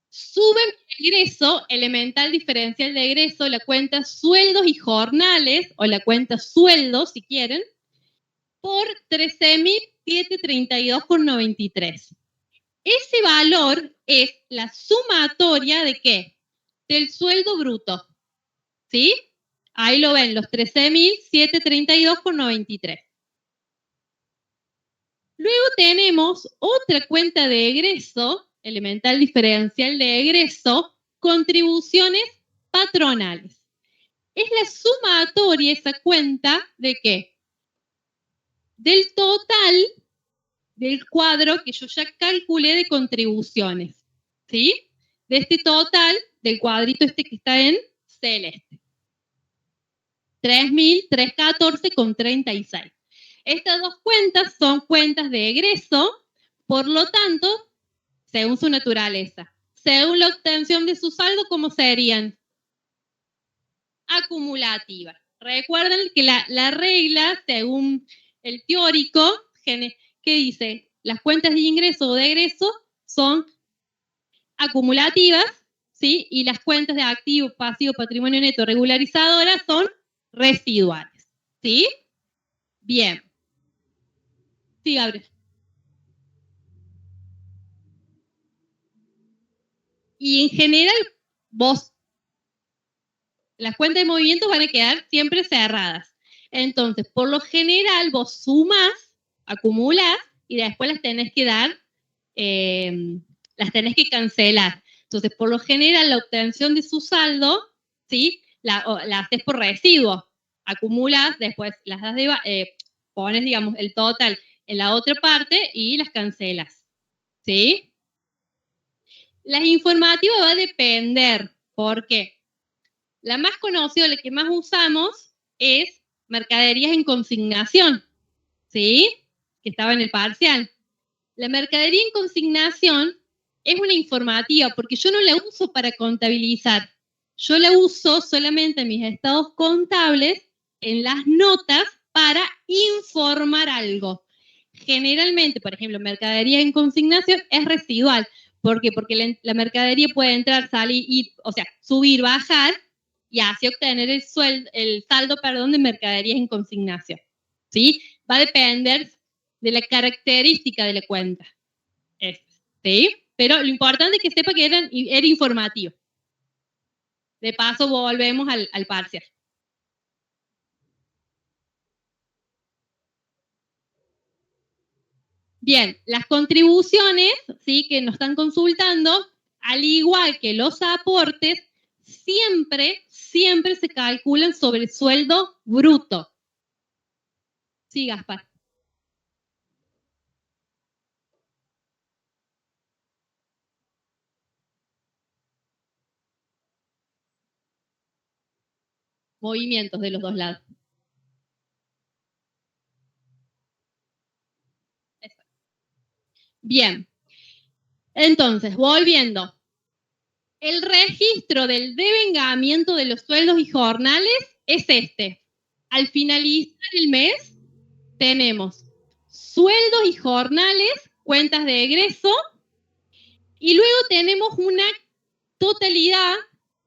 suben el egreso, elemental diferencial de egreso, la cuenta sueldos y jornales, o la cuenta sueldos, si quieren, por 13.732,93. Ese valor es la sumatoria de ¿qué? Del sueldo bruto, ¿sí? Ahí lo ven, los 13.732,93. Luego tenemos otra cuenta de egreso, elemental diferencial de egreso, contribuciones patronales. Es la sumatoria, esa cuenta, ¿de qué? Del total del cuadro que yo ya calculé de contribuciones, ¿sí? De este total, del cuadrito este que está en celeste. 3.314,36. Estas dos cuentas son cuentas de egreso, por lo tanto, según su naturaleza, según la obtención de su saldo, ¿cómo serían? Acumulativas. Recuerden que la regla, según el teórico, ¿qué dice? Las cuentas de ingreso o de egreso son acumulativas, ¿sí? Y las cuentas de activo, pasivo, patrimonio neto, regularizadoras son residuales, ¿sí? Bien. Sí, Gabriel. Y en general, las cuentas de movimientos van a quedar siempre cerradas. Entonces, por lo general, vos sumás, acumulás y después las tenés que dar, las tenés que cancelar. Entonces, por lo general, la obtención de su saldo, ¿sí? La haces por residuo. Acumulas, después las das pones, digamos, el total en la otra parte y las cancelas, ¿sí? Las informativas va a depender. ¿Por qué? La más conocida, la que más usamos, es mercaderías en consignación, ¿sí? Que estaba en el parcial. La mercadería en consignación es una informativa porque yo no la uso para contabilizar. Yo la uso solamente en mis estados contables, en las notas, para informar algo. Generalmente, por ejemplo, mercadería en consignación es residual. ¿Por qué? Porque la mercadería puede entrar, salir, ir, o sea, subir, bajar, y así obtener el saldo, de mercaderías en consignación, ¿sí? Va a depender de la característica de la cuenta, ¿sí? Pero lo importante es que sepa que era informativo. De paso, volvemos al parcial. Bien, las contribuciones, ¿sí? Que nos están consultando, al igual que los aportes, siempre se calculan sobre el sueldo bruto. Sí, Gaspar. Movimientos de los dos lados. Bien. Entonces, volviendo. El registro del devengamiento de los sueldos y jornales es este. Al finalizar el mes, tenemos sueldos y jornales, cuentas de egreso, y luego tenemos una totalidad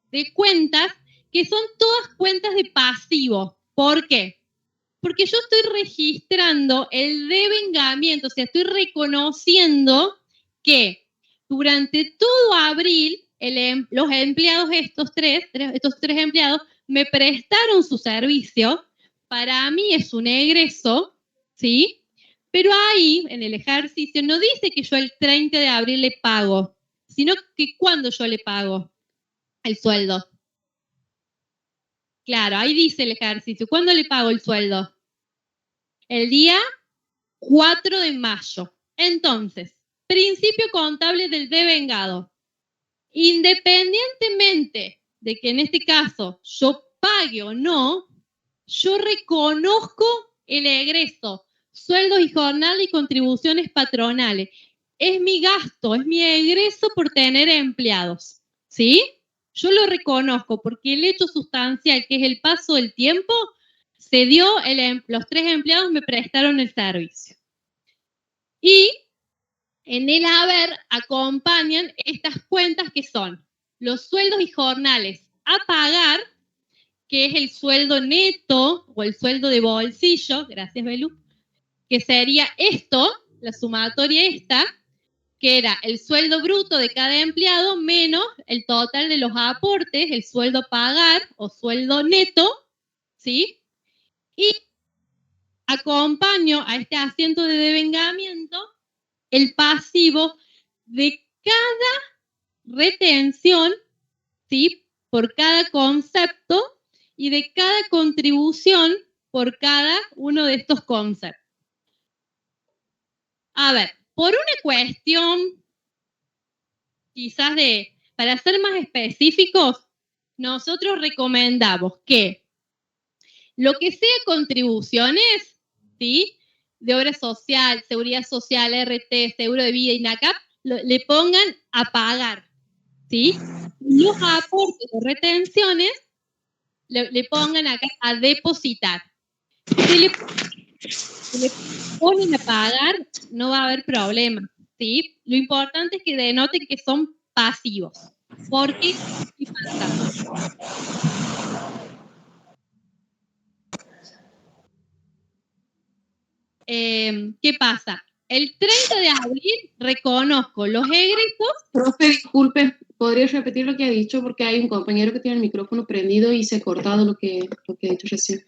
de cuentas que son todas cuentas de pasivo. ¿Por qué? Porque yo estoy registrando el devengamiento, o sea, estoy reconociendo que durante todo abril los empleados, estos tres empleados, me prestaron su servicio. Para mí es un egreso, ¿sí? Pero ahí, en el ejercicio, no dice que yo el 30 de abril le pago, sino que cuando yo le pago el sueldo. Claro, ahí dice el ejercicio. ¿Cuándo le pago el sueldo? El día 4 de mayo. Entonces, principio contable del devengado. Independientemente de que en este caso yo pague o no, yo reconozco el egreso, sueldos y jornal y contribuciones patronales. Es mi gasto, es mi egreso por tener empleados, ¿sí? Yo lo reconozco porque el hecho sustancial, que es el paso del tiempo, se dio, los 3 empleados me prestaron el servicio. Y en el haber acompañan estas cuentas que son los sueldos y jornales a pagar, que es el sueldo neto o el sueldo de bolsillo, gracias Belu, que sería esto, la sumatoria esta, que era el sueldo bruto de cada empleado menos el total de los aportes, el sueldo a pagar o sueldo neto, ¿sí? Y acompaño a este asiento de devengamiento el pasivo de cada retención, ¿sí? Por cada concepto y de cada contribución por cada uno de estos conceptos. A ver, por una cuestión quizás para ser más específicos, nosotros recomendamos que lo que sea contribuciones, ¿sí? De obra social, seguridad social, RT, seguro de vida y NACAP, le pongan a pagar, ¿sí? Los aportes o retenciones le pongan acá a depositar. Si le ponen a pagar, no va a haber problema, ¿sí? Lo importante es que denoten que son pasivos. Porque, ¿qué pasa? ¿Qué pasa? El 30 de abril reconozco los egresos. Profe, disculpe, ¿podría repetir lo que ha dicho? Porque hay un compañero que tiene el micrófono prendido y se ha cortado lo que ha dicho recién.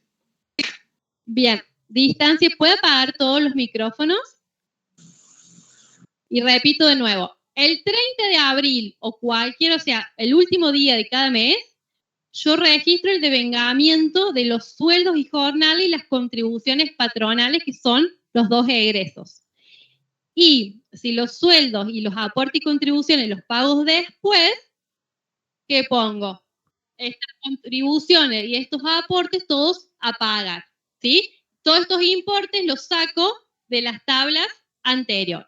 Bien, distancia, ¿puede apagar todos los micrófonos? Y repito de nuevo, el 30 de abril o cualquier, o sea, el último día de cada mes, yo registro el devengamiento de los sueldos y jornales y las contribuciones patronales, que son los 2 egresos. Y si los sueldos y los aportes y contribuciones los pago después, ¿qué pongo? Estas contribuciones y estos aportes todos a pagar, ¿sí? Todos estos importes los saco de las tablas anteriores.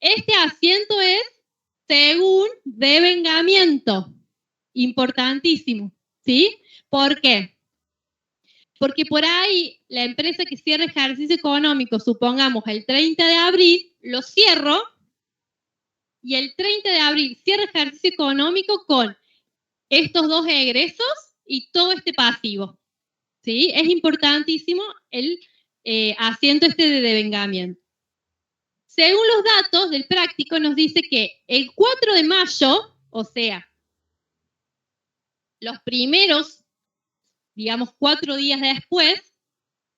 Este asiento es según devengamiento. Importantísimo, ¿sí? ¿Por qué? Porque por ahí la empresa que cierra ejercicio económico, supongamos el 30 de abril, lo cierro y el 30 de abril cierra ejercicio económico con estos 2 egresos y todo este pasivo, ¿sí? Es importantísimo el asiento este de devengamiento. Según los datos del práctico, nos dice que el 4 de mayo, o sea, los primeros, digamos, 4 días después,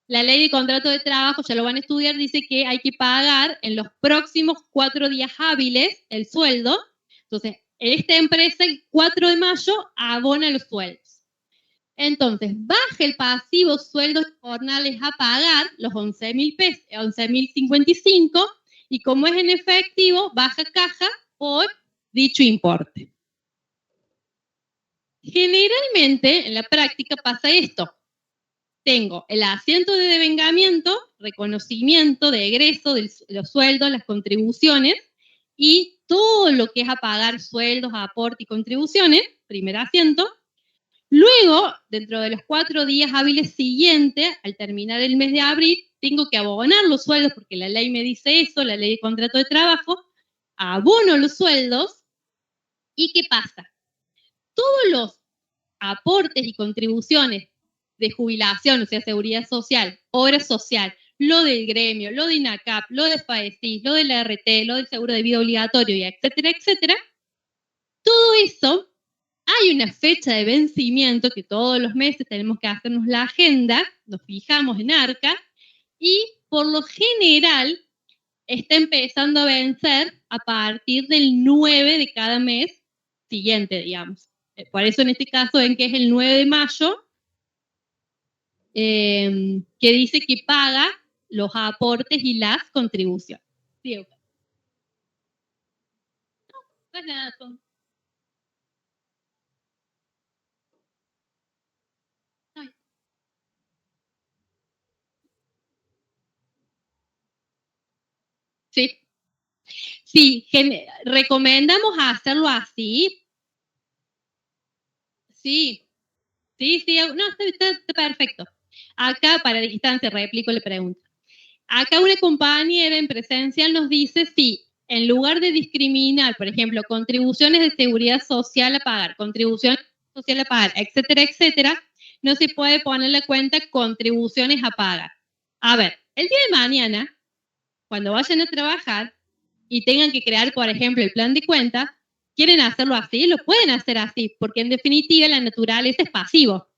la ley de contrato de trabajo, ya lo van a estudiar, dice que hay que pagar en los próximos 4 días hábiles el sueldo. Entonces, esta empresa el 4 de mayo abona los sueldos. Entonces, baja el pasivo sueldos jornales a pagar, los 11.000 pesos, 11.055, y como es en efectivo, baja caja por dicho importe. Generalmente, en la práctica pasa esto. Tengo el asiento de devengamiento, reconocimiento de egreso de los sueldos, las contribuciones, y todo lo que es a pagar sueldos, aporte y contribuciones, primer asiento. Luego, dentro de los 4 días hábiles siguientes, al terminar el mes de abril, tengo que abonar los sueldos, porque la ley me dice eso, la ley de contrato de trabajo, abono los sueldos, ¿y qué pasa? Todos los aportes y contribuciones de jubilación, o sea, seguridad social, obra social, lo del gremio, lo de INACAP, lo de FAESIS, lo de la RT, lo del seguro de vida obligatorio, y etcétera, etcétera, todo eso, hay una fecha de vencimiento que todos los meses tenemos que hacernos la agenda, nos fijamos en ARCA, y por lo general está empezando a vencer a partir del 9 de cada mes siguiente, digamos. Por eso en este caso ven que es el 9 de mayo, que dice que paga los aportes y las contribuciones. Sí, okay. No es nada, son... Sí, sí, recomendamos hacerlo así. Sí, sí, no, está perfecto. Acá, para distancia, replico la pregunta. Acá una compañera en presencial nos dice, sí, en lugar de discriminar, por ejemplo, contribuciones de seguridad social a pagar, contribuciones social a pagar, etcétera, etcétera, no se puede poner la cuenta contribuciones a pagar. A ver, el día de mañana, cuando vayan a trabajar y tengan que crear, por ejemplo, el plan de cuenta, quieren hacerlo así, lo pueden hacer así, porque en definitiva la naturaleza es pasivo.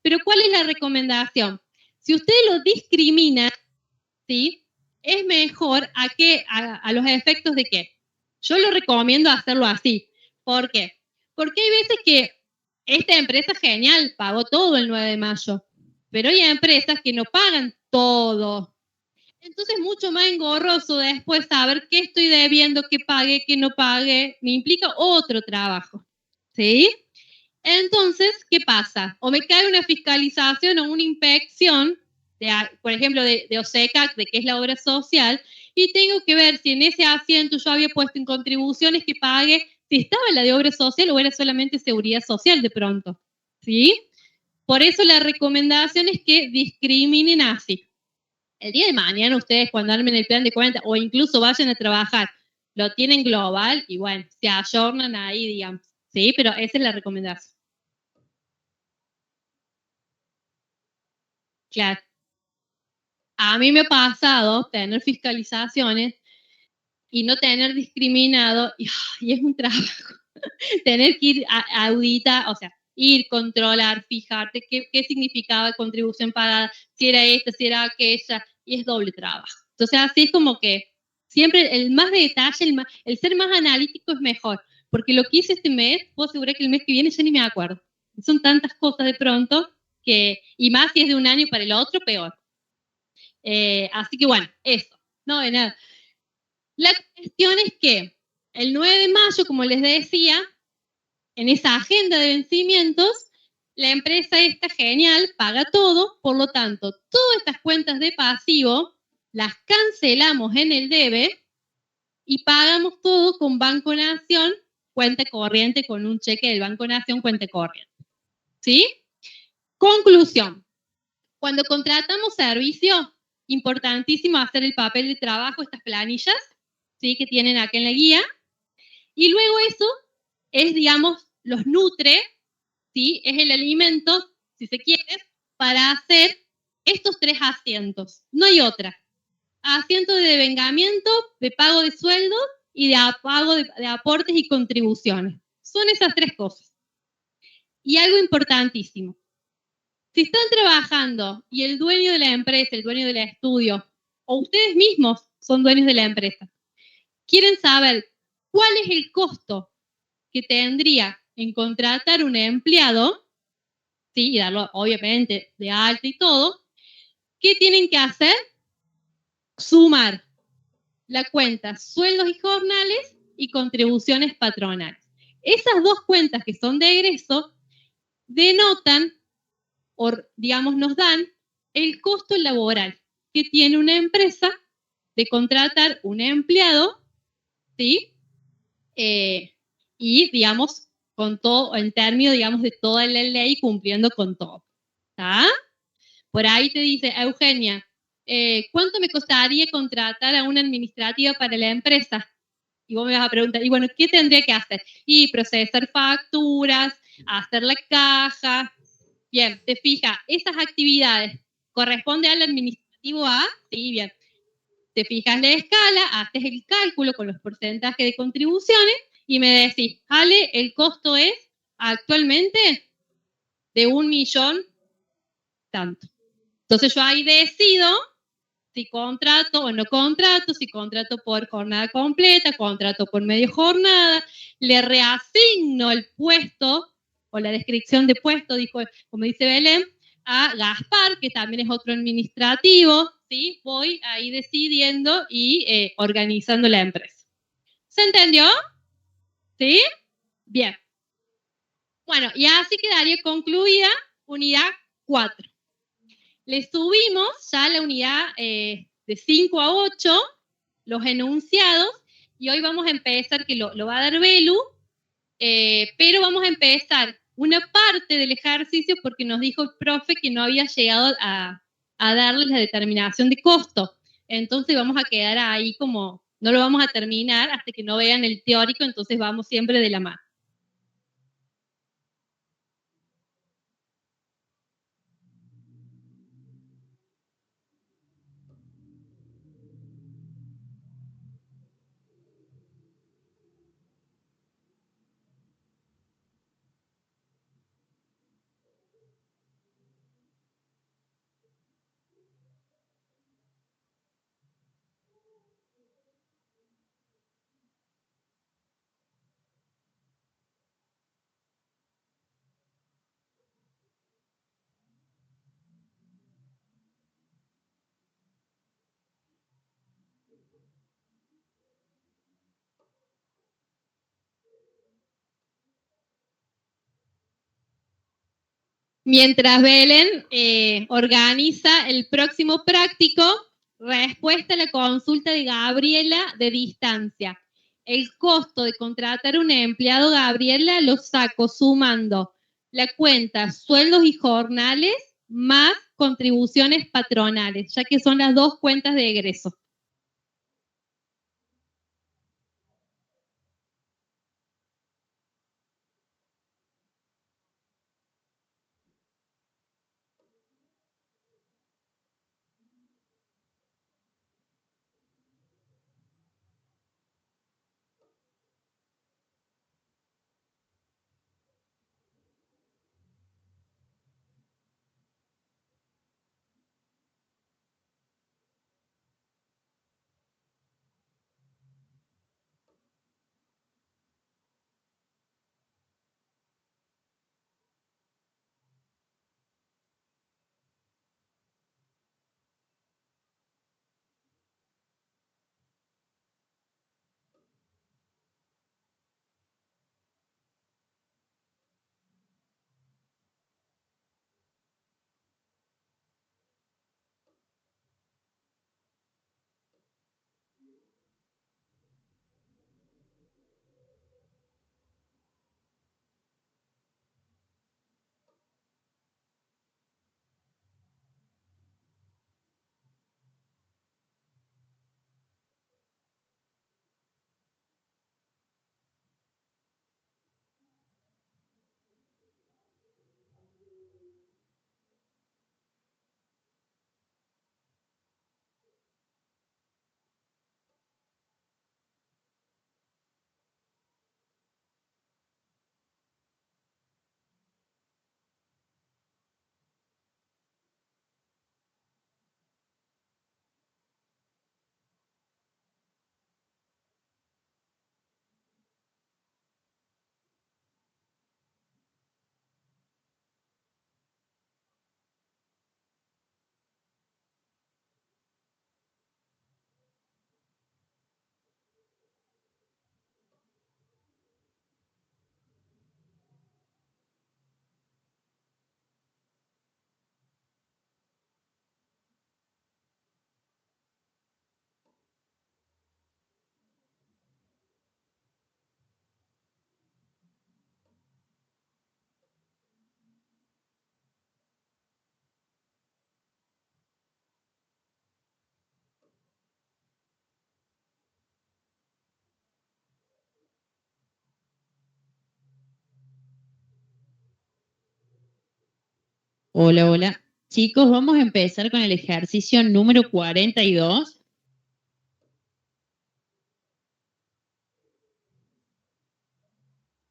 Pero ¿cuál es la recomendación? Si ustedes lo discriminan, ¿sí? Es mejor a los efectos de que yo lo recomiendo hacerlo así. ¿Por qué? Porque hay veces que esta empresa genial pagó todo el 9 de mayo, pero hay empresas que no pagan todo. Entonces es mucho más engorroso después saber qué estoy debiendo, qué pague, qué no pague. Me implica otro trabajo. ¿Sí? Entonces, ¿qué pasa? O me cae una fiscalización o una inspección, por ejemplo, de OSECAC, de que es la obra social, y tengo que ver si en ese asiento yo había puesto en contribuciones que pague, si estaba la de obra social o era solamente seguridad social de pronto. ¿Sí? Por eso la recomendación es que discriminen así. El día de mañana ustedes cuando armen el plan de cuenta o incluso vayan a trabajar, lo tienen global y bueno, se ayornan ahí, digamos. Sí, pero esa es la recomendación. Claro. A mí me ha pasado tener fiscalizaciones y no tener discriminado, y es un trabajo. Tener que ir a auditar, o sea, ir, controlar, fijarte qué significaba contribución pagada, si era esta, si era aquella, y es doble trabajo. Entonces, así es como que siempre el más de detalle, el ser más analítico es mejor, porque lo que hice este mes, puedo asegurar que el mes que viene ya ni me acuerdo. Son tantas cosas de pronto que, y más si es de un año para el otro, peor. Así que bueno, eso. No, de nada. La cuestión es que el 9 de mayo, como les decía, en esa agenda de vencimientos, la empresa esta genial paga todo, por lo tanto, todas estas cuentas de pasivo las cancelamos en el debe y pagamos todo con Banco Nación, cuenta corriente, con un cheque del Banco Nación, cuenta corriente. ¿Sí? Conclusión. Cuando contratamos servicio, importantísimo hacer el papel de trabajo, estas planillas, ¿sí? Que tienen acá en la guía. Y luego eso es, digamos, los nutre, ¿sí? Es el alimento, si se quiere, para hacer estos 3 asientos. No hay otra. Asiento de devengamiento, de pago de sueldo y de pago de aportes y contribuciones. Son esas 3 cosas. Y algo importantísimo. Si están trabajando y el dueño de la empresa, el dueño del estudio, o ustedes mismos son dueños de la empresa, quieren saber cuál es el costo que tendría en contratar un empleado, ¿sí? Y darlo obviamente de alta y todo, ¿qué tienen que hacer? Sumar la cuenta sueldos y jornales y contribuciones patronales. Esas 2 cuentas que son de egreso denotan, o digamos nos dan, el costo laboral que tiene una empresa de contratar un empleado, ¿sí? Y, digamos, con todo, en términos, digamos, de toda la ley, cumpliendo con todo. ¿Está? Por ahí te dice, Eugenia, ¿cuánto me costaría contratar a una administrativa para la empresa? Y vos me vas a preguntar, y bueno, ¿qué tendría que hacer? Y procesar facturas, hacer la caja. Bien, te fijas, esas actividades corresponde al administrativo A, sí, bien. Te fijas la escala, haces el cálculo con los porcentajes de contribuciones y me decís, Ale, el costo es actualmente de 1.000.000 tanto. Entonces yo ahí decido si contrato o no contrato, si contrato por jornada completa, contrato por media jornada, le reasigno el puesto o la descripción de puesto, dijo, como dice Belén, a Gaspar, que también es otro administrativo, ¿sí? Voy ahí decidiendo y organizando la empresa. ¿Se entendió? ¿Sí? Bien. Bueno, y así quedaría concluida unidad 4. Le subimos ya la unidad de 5 a 8, los enunciados, y hoy vamos a empezar, que lo va a dar Belu, pero vamos a empezar una parte del ejercicio porque nos dijo el profe que no había llegado a darles la determinación de costo. Entonces vamos a quedar ahí como, no lo vamos a terminar hasta que no vean el teórico, entonces vamos siempre de la mano. Mientras Belén organiza el próximo práctico, respuesta a la consulta de Gabriela de distancia. El costo de contratar un empleado, Gabriela, lo saco sumando la cuenta sueldos y jornales más contribuciones patronales, ya que son las dos cuentas de egreso. Hola, hola. Chicos, vamos a empezar con el ejercicio número 42.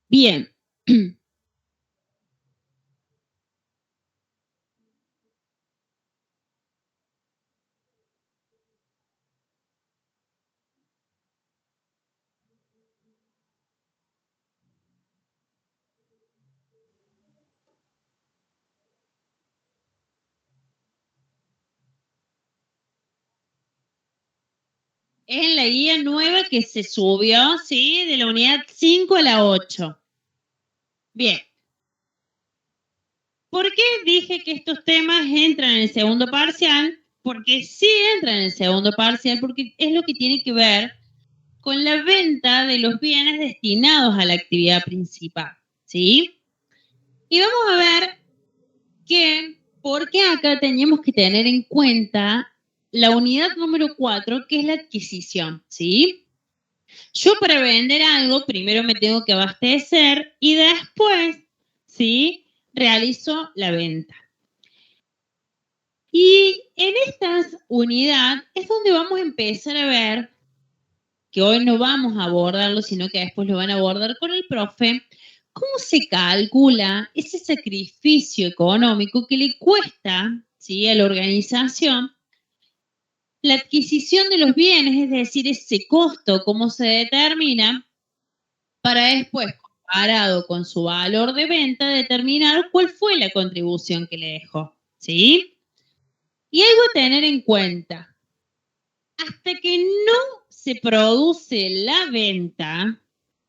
Bien. Es en la guía nueva que se subió, ¿sí? De la unidad 5 a la 8. Bien. ¿Por qué dije que estos temas entran en el segundo parcial? Porque sí entran en el segundo parcial, porque es lo que tiene que ver con la venta de los bienes destinados a la actividad principal, ¿sí? Y vamos a ver por qué acá teníamos que tener en cuenta la unidad número 4, que es la adquisición, ¿sí? Yo para vender algo, primero me tengo que abastecer y después, ¿sí? Realizo la venta. Y en esta unidad es donde vamos a empezar a ver, que hoy no vamos a abordarlo, sino que después lo van a abordar con el profe, cómo se calcula ese sacrificio económico que le cuesta, ¿sí? A la organización la adquisición de los bienes, es decir, ese costo, cómo se determina, para después, comparado con su valor de venta, determinar cuál fue la contribución que le dejó, ¿sí? Y algo a tener en cuenta, hasta que no se produce la venta,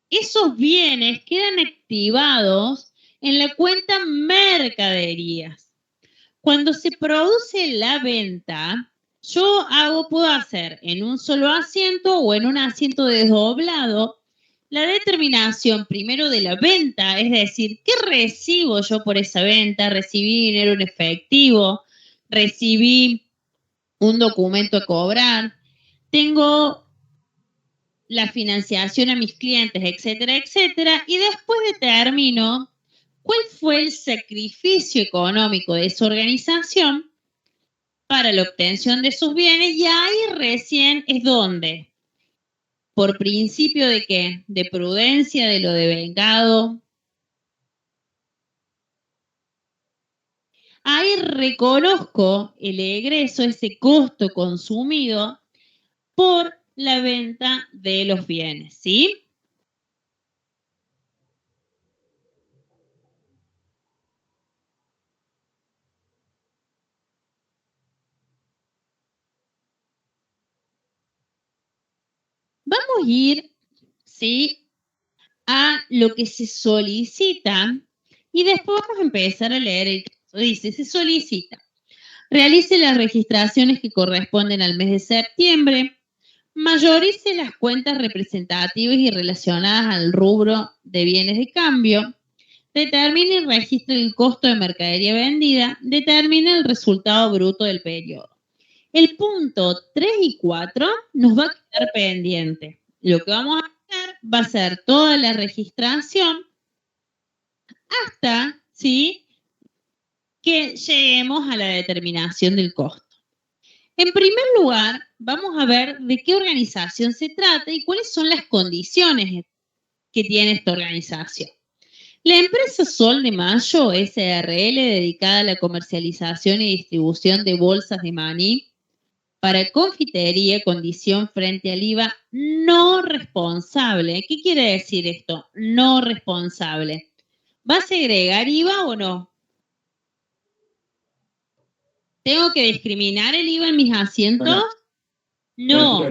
esos bienes quedan activados en la cuenta mercaderías. Cuando se produce la venta, puedo hacer en un solo asiento o en un asiento desdoblado la determinación primero de la venta, es decir, ¿qué recibo yo por esa venta? ¿Recibí dinero en efectivo? ¿Recibí un documento a cobrar? ¿Tengo la financiación a mis clientes, etcétera, etcétera? Y después determino cuál fue el sacrificio económico de esa organización para la obtención de sus bienes, y ahí recién es donde, por principio de qué, de prudencia, de lo de vengado, ahí reconozco el egreso, ese costo consumido por la venta de los bienes, ¿sí? Vamos a ir, ¿sí?, a lo que se solicita y después vamos a empezar a leer el caso. Dice, se solicita: realice las registraciones que corresponden al mes de septiembre, mayorice las cuentas representativas y relacionadas al rubro de bienes de cambio, determine y registre el costo de mercadería vendida, determine el resultado bruto del periodo. El punto 3 y 4 nos va a quedar pendiente. Lo que vamos a hacer va a ser toda la registración hasta, ¿sí?, que lleguemos a la determinación del costo. En primer lugar, vamos a ver de qué organización se trata y cuáles son las condiciones que tiene esta organización. La empresa Sol de Mayo SRL, dedicada a la comercialización y distribución de bolsas de maní para confitería, condición frente al IVA no responsable. ¿Qué quiere decir esto? No responsable. ¿Va a segregar IVA o no? ¿Tengo que discriminar el IVA en mis asientos? No.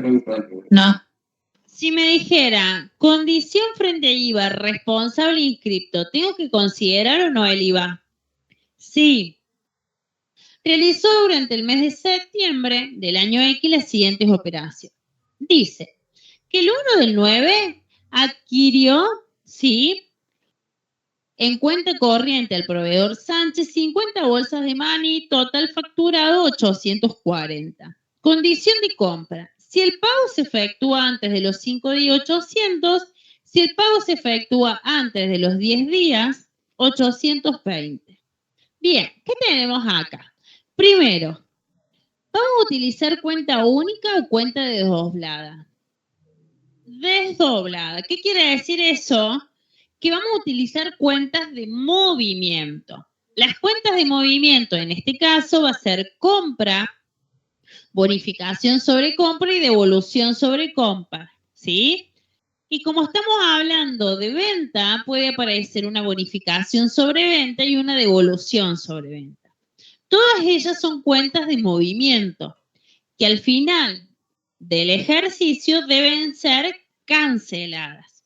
No. Si me dijera, condición frente a IVA, responsable inscripto, ¿tengo que considerar o no el IVA? Sí. Realizó durante el mes de septiembre del año X las siguientes operaciones. Dice que el 1/9 adquirió, sí, en cuenta corriente al proveedor Sánchez 50 bolsas de maní, total facturado 840. Condición de compra: si el pago se efectúa antes de los 5 días, 800. Si el pago se efectúa antes de los 10 días, 820. Bien, ¿qué tenemos acá? Primero, ¿vamos a utilizar cuenta única o cuenta desdoblada? Desdoblada. ¿Qué quiere decir eso? Que vamos a utilizar cuentas de movimiento. Las cuentas de movimiento en este caso va a ser compra, bonificación sobre compra y devolución sobre compra, ¿sí? Y como estamos hablando de venta, puede aparecer una bonificación sobre venta y una devolución sobre venta. Todas ellas son cuentas de movimiento, que al final del ejercicio deben ser canceladas.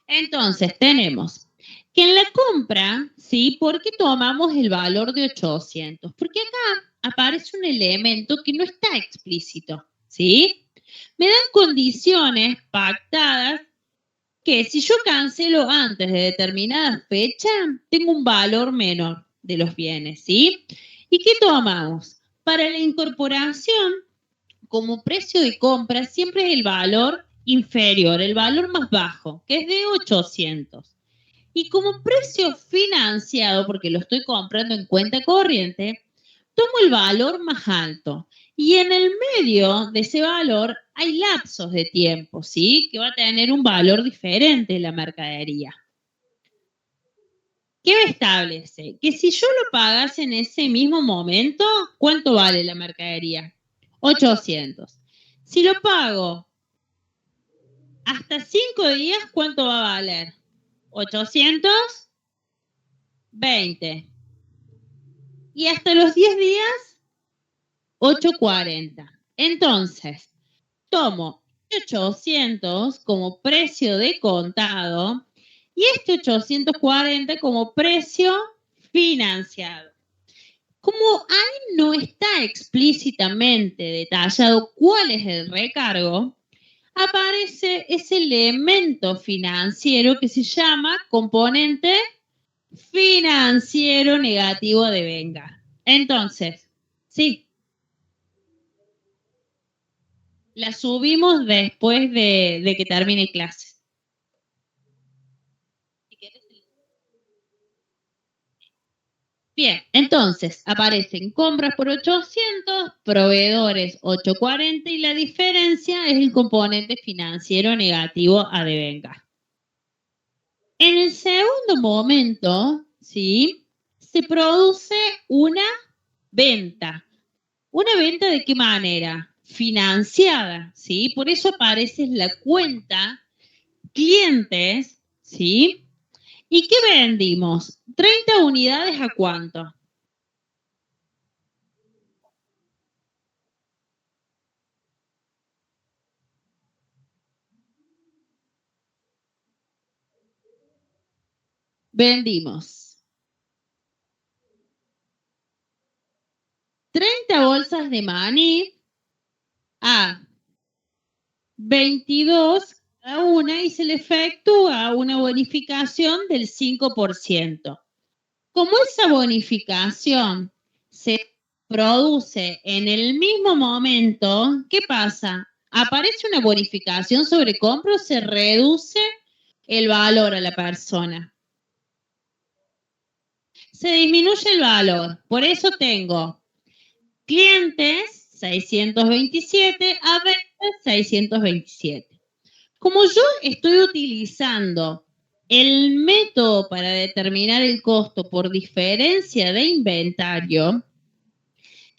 Entonces, tenemos que en la compra, ¿sí? ¿Por qué tomamos el valor de 800? Porque acá aparece un elemento que no está explícito, ¿sí? Me dan condiciones pactadas que si yo cancelo antes de determinada fecha, tengo un valor menor de los bienes, ¿sí? ¿Y qué tomamos? Para la incorporación, como precio de compra, siempre es el valor inferior, el valor más bajo, que es de 800. Y como precio financiado, porque lo estoy comprando en cuenta corriente, tomo el valor más alto. Y en el medio de ese valor hay lapsos de tiempo, ¿sí? Que va a tener un valor diferente la mercadería. ¿Qué me establece? Que si yo lo pagase en ese mismo momento, ¿cuánto vale la mercadería? 800. Si lo pago hasta 5 días, ¿cuánto va a valer? 820. Y hasta los 10 días, 840. Entonces, tomo 800 como precio de contado y este 840 como precio financiado. Como ahí no está explícitamente detallado cuál es el recargo, aparece ese elemento financiero que se llama componente financiero negativo de venga. Entonces, sí, la subimos después de que termine clases. Bien, entonces aparecen compras por 800, proveedores 840 y la diferencia es el componente financiero negativo a devengar. En el segundo momento, ¿sí? Se produce una venta. ¿Una venta de qué manera? Financiada, ¿sí? Por eso aparece en la cuenta clientes, ¿sí? ¿Y qué vendimos? 30 unidades ¿a cuánto? Vendimos 30 bolsas de maní a 22 a una y se le efectúa una bonificación del 5%. Como esa bonificación se produce en el mismo momento, ¿qué pasa? Aparece una bonificación sobre compra o se reduce el valor a la persona. Se disminuye el valor. Por eso tengo clientes 627 a ventas 627. Como yo estoy utilizando el método para determinar el costo por diferencia de inventario,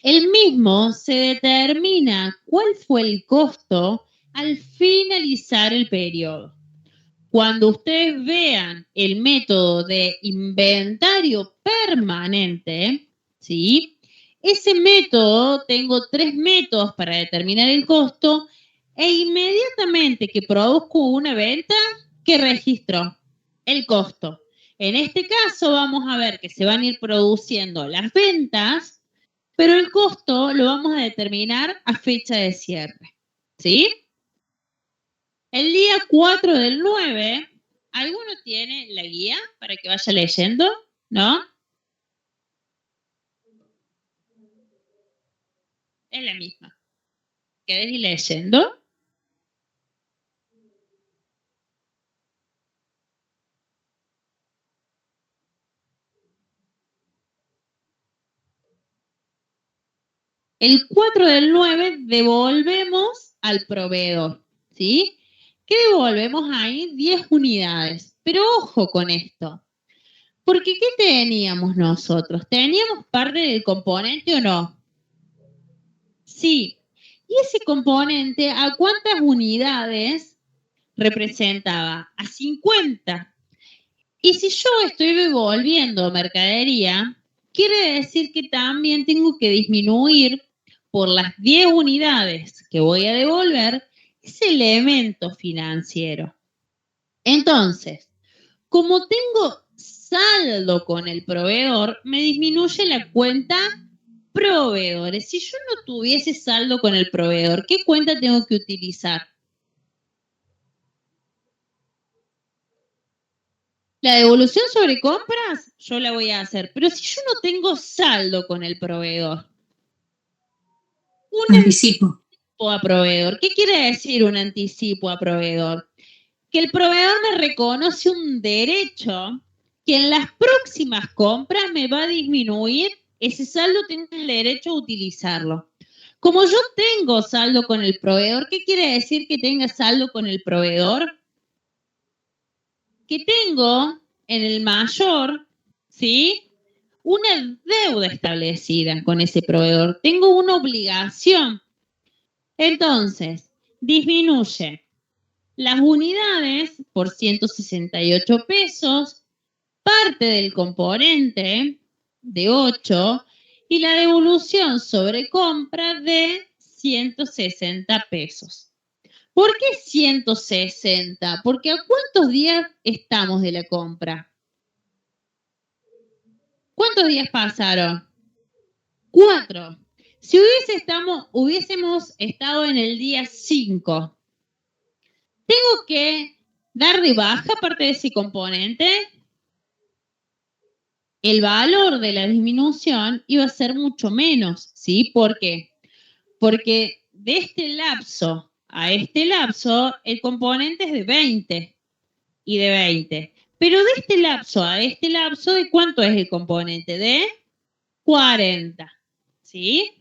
el mismo se determina cuál fue el costo al finalizar el periodo. Cuando ustedes vean el método de inventario permanente, ¿sí? Ese método, tengo 3 métodos para determinar el costo e inmediatamente que produzco una venta, ¿qué registro? El costo. En este caso vamos a ver que se van a ir produciendo las ventas, pero el costo lo vamos a determinar a fecha de cierre, ¿sí? El día 4 del 9, ¿alguno tiene la guía para que vaya leyendo? ¿No? Es la misma. ¿Querés ir leyendo? El 4 del 9 devolvemos al proveedor, ¿sí? ¿Qué devolvemos ahí? 10 unidades. Pero ojo con esto, porque ¿qué teníamos nosotros? ¿Teníamos parte del componente o no? Sí. ¿Y ese componente a cuántas unidades representaba? A 50. Y si yo estoy devolviendo mercadería, quiere decir que también tengo que disminuir por las 10 unidades que voy a devolver ese elemento financiero. Entonces, como tengo saldo con el proveedor, me disminuye la cuenta proveedores. Si yo no tuviese saldo con el proveedor, ¿qué cuenta tengo que utilizar? La devolución sobre compras, yo la voy a hacer, pero si yo no tengo saldo con el proveedor, un anticipo a proveedor. ¿Qué quiere decir un anticipo a proveedor? Que el proveedor me reconoce un derecho que en las próximas compras me va a disminuir ese saldo, tengo el derecho a utilizarlo. Como yo tengo saldo con el proveedor, ¿qué quiere decir que tenga saldo con el proveedor? Que tengo en el mayor, ¿sí? Una deuda establecida con ese proveedor. Tengo una obligación. Entonces, disminuye las unidades por 168 pesos, parte del componente de 8 y la devolución sobre compra de 160 pesos. ¿Por qué 160? Porque ¿a cuántos días estamos de la compra? ¿Cuántos días pasaron? 4. Si hubiésemos estado en el día 5, ¿tengo que dar de baja parte de ese componente? El valor de la disminución iba a ser mucho menos, ¿sí? ¿Por qué? Porque de este lapso a este lapso, el componente es de 20 y de 20. Pero de este lapso a este lapso, ¿de cuánto es el componente? De 40, ¿sí?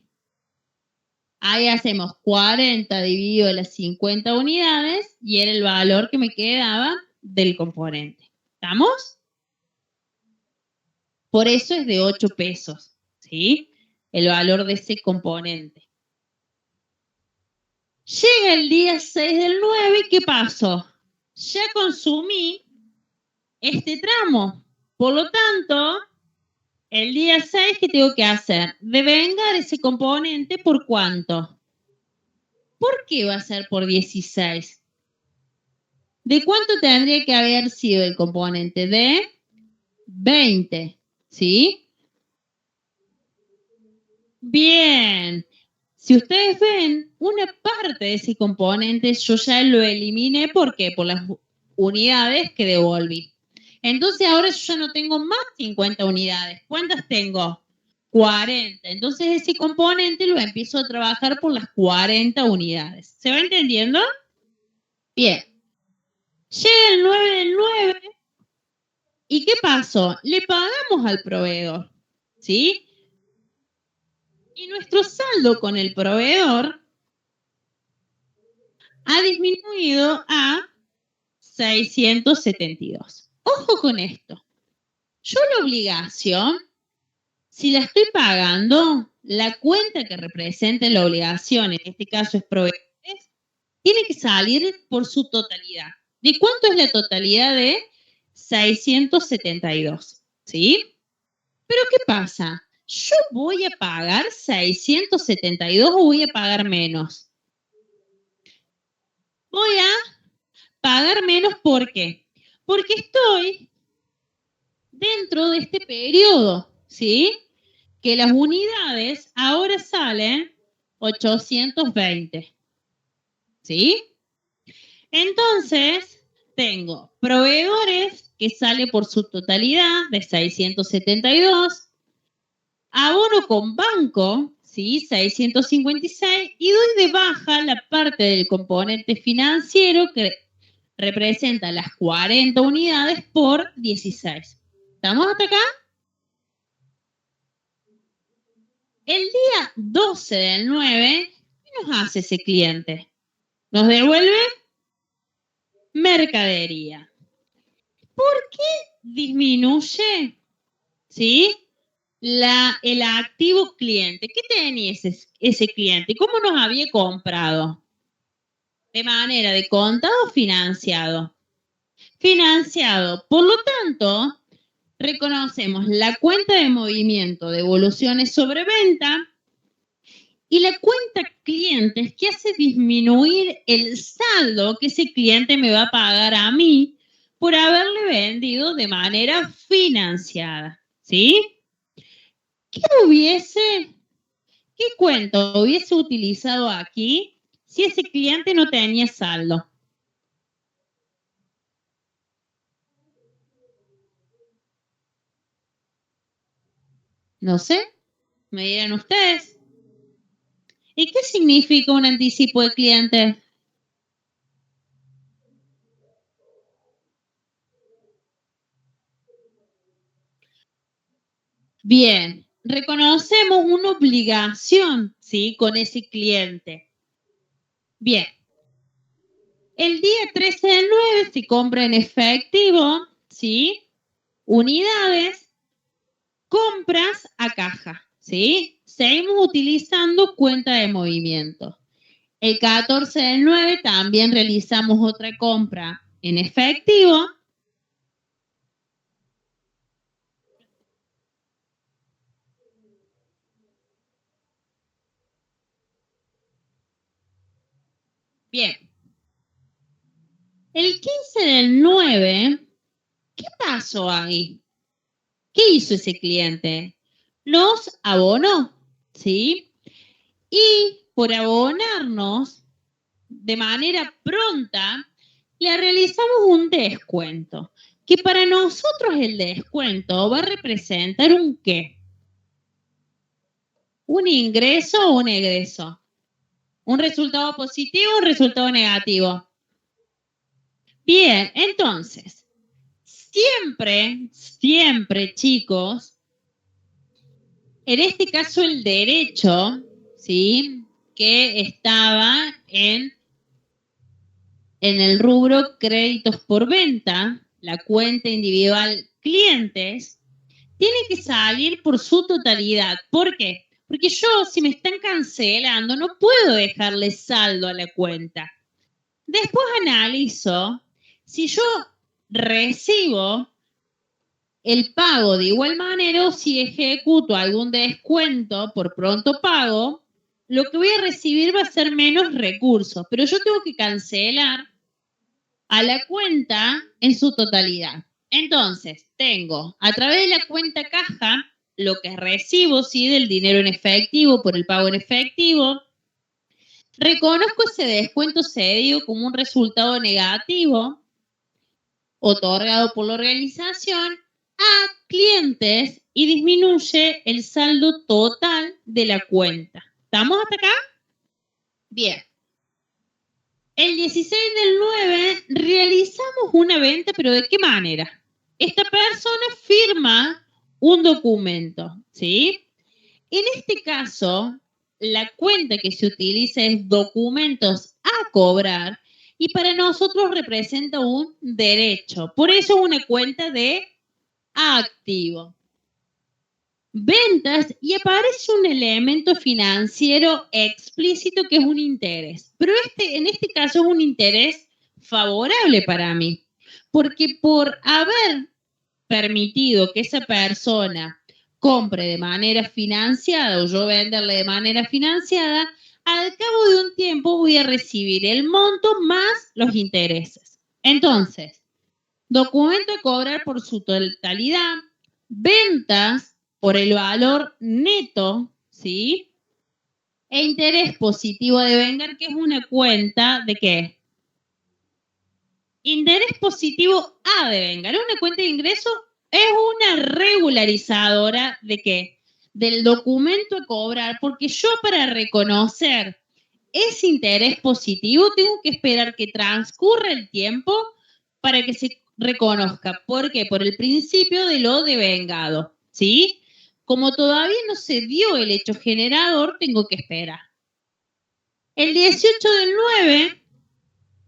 Ahí hacemos 40 dividido las 50 unidades y era el valor que me quedaba del componente. ¿Estamos? Por eso es de 8 pesos, ¿sí? El valor de ese componente. Llega el día 6 del 9, ¿qué pasó? Ya consumí este tramo. Por lo tanto, el día 6, ¿qué tengo que hacer? Devengar ese componente por cuánto. ¿Por qué va a ser por 16? ¿De cuánto tendría que haber sido el componente? De 20, ¿sí? Bien. Si ustedes ven, una parte de ese componente yo ya lo eliminé. ¿Por qué? Por las unidades que devolví. Entonces ahora yo ya no tengo más 50 unidades. ¿Cuántas tengo? 40. Entonces ese componente lo empiezo a trabajar por las 40 unidades. ¿Se va entendiendo? Bien. Llega el 9 del 9. ¿Y qué pasó? Le pagamos al proveedor, ¿sí? Y nuestro saldo con el proveedor ha disminuido a 672. Ojo con esto. Yo la obligación, si la estoy pagando, la cuenta que representa la obligación, en este caso es proveedores, tiene que salir por su totalidad. ¿De cuánto es la totalidad de 672? ¿Sí? Pero ¿qué pasa? ¿Yo voy a pagar 672 o voy a pagar menos? Voy a pagar menos, ¿por qué? Porque estoy dentro de este periodo, ¿sí? Que las unidades ahora salen 820, ¿sí? Entonces, tengo proveedores que sale por su totalidad de 672, abono con banco, ¿sí? 656, y doy de baja la parte del componente financiero que representa las 40 unidades por 16. ¿Estamos hasta acá? El día 12 del 9, ¿qué nos hace ese cliente? Nos devuelve mercadería. ¿Por qué disminuye? ¿Sí? El activo cliente. ¿Qué tenía ese cliente? ¿Cómo nos había comprado? ¿De manera de contado o financiado? Financiado. Por lo tanto, reconocemos la cuenta de movimiento de evoluciones sobre venta Y la cuenta clientes que hace disminuir el saldo que ese cliente me va a pagar a mí por haberle vendido de manera financiada, ¿sí? ¿Qué cuenta hubiese utilizado aquí si ese cliente no tenía saldo? No sé, me dirán ustedes. ¿Y qué significa un anticipo de cliente? Bien, reconocemos una obligación, ¿sí? Con ese cliente. Bien. El día 13 del 9 se compra en efectivo, ¿sí? Unidades, compras a caja, ¿sí? Seguimos utilizando cuenta de movimiento. El 14 del 9 también realizamos otra compra en efectivo. Bien. El 15 del 9, ¿qué pasó ahí? ¿Qué hizo ese cliente? Nos abonó, ¿sí? Y por abonarnos de manera pronta, le realizamos un descuento, que para nosotros el descuento va a representar un ¿qué? Un ingreso o un egreso. Un resultado positivo o un resultado negativo. Bien, entonces, siempre, chicos, en este caso el derecho, ¿sí? Que estaba en el rubro créditos por venta, la cuenta individual clientes, tiene que salir por su totalidad. ¿Por qué? Porque yo, si me están cancelando, no puedo dejarle saldo a la cuenta. Después analizo si yo recibo el pago de igual manera o si ejecuto algún descuento por pronto pago, lo que voy a recibir va a ser menos recursos, pero yo tengo que cancelar a la cuenta en su totalidad. Entonces, tengo a través de la cuenta caja lo que recibo, sí, del dinero en efectivo por el pago en efectivo. Reconozco ese descuento cedido como un resultado negativo otorgado por la organización a clientes y disminuye el saldo total de la cuenta. ¿Estamos hasta acá? Bien. El 16 del 9 realizamos una venta, pero ¿de qué manera? Esta persona firma un documento, ¿sí? En este caso, la cuenta que se utiliza es documentos a cobrar y para nosotros representa un derecho. Por eso es una cuenta de activo. Ventas y aparece un elemento financiero explícito que es un interés. Pero en este caso es un interés favorable para mí, porque por haber permitido que esa persona compre de manera financiada o yo venderle de manera financiada, al cabo de un tiempo voy a recibir el monto más los intereses. Entonces, documento a cobrar por su totalidad, ventas por el valor neto, ¿sí? E interés positivo de vengar, que es una cuenta de qué? Interés positivo a de vengar. Una cuenta de ingreso es una regularizadora de qué? Del documento a cobrar, porque yo para reconocer ese interés positivo tengo que esperar que transcurra el tiempo para que se reconozca. ¿Por qué? Por el principio de lo devengado, ¿sí? Como todavía no se dio el hecho generador, tengo que esperar. El 18 del 9,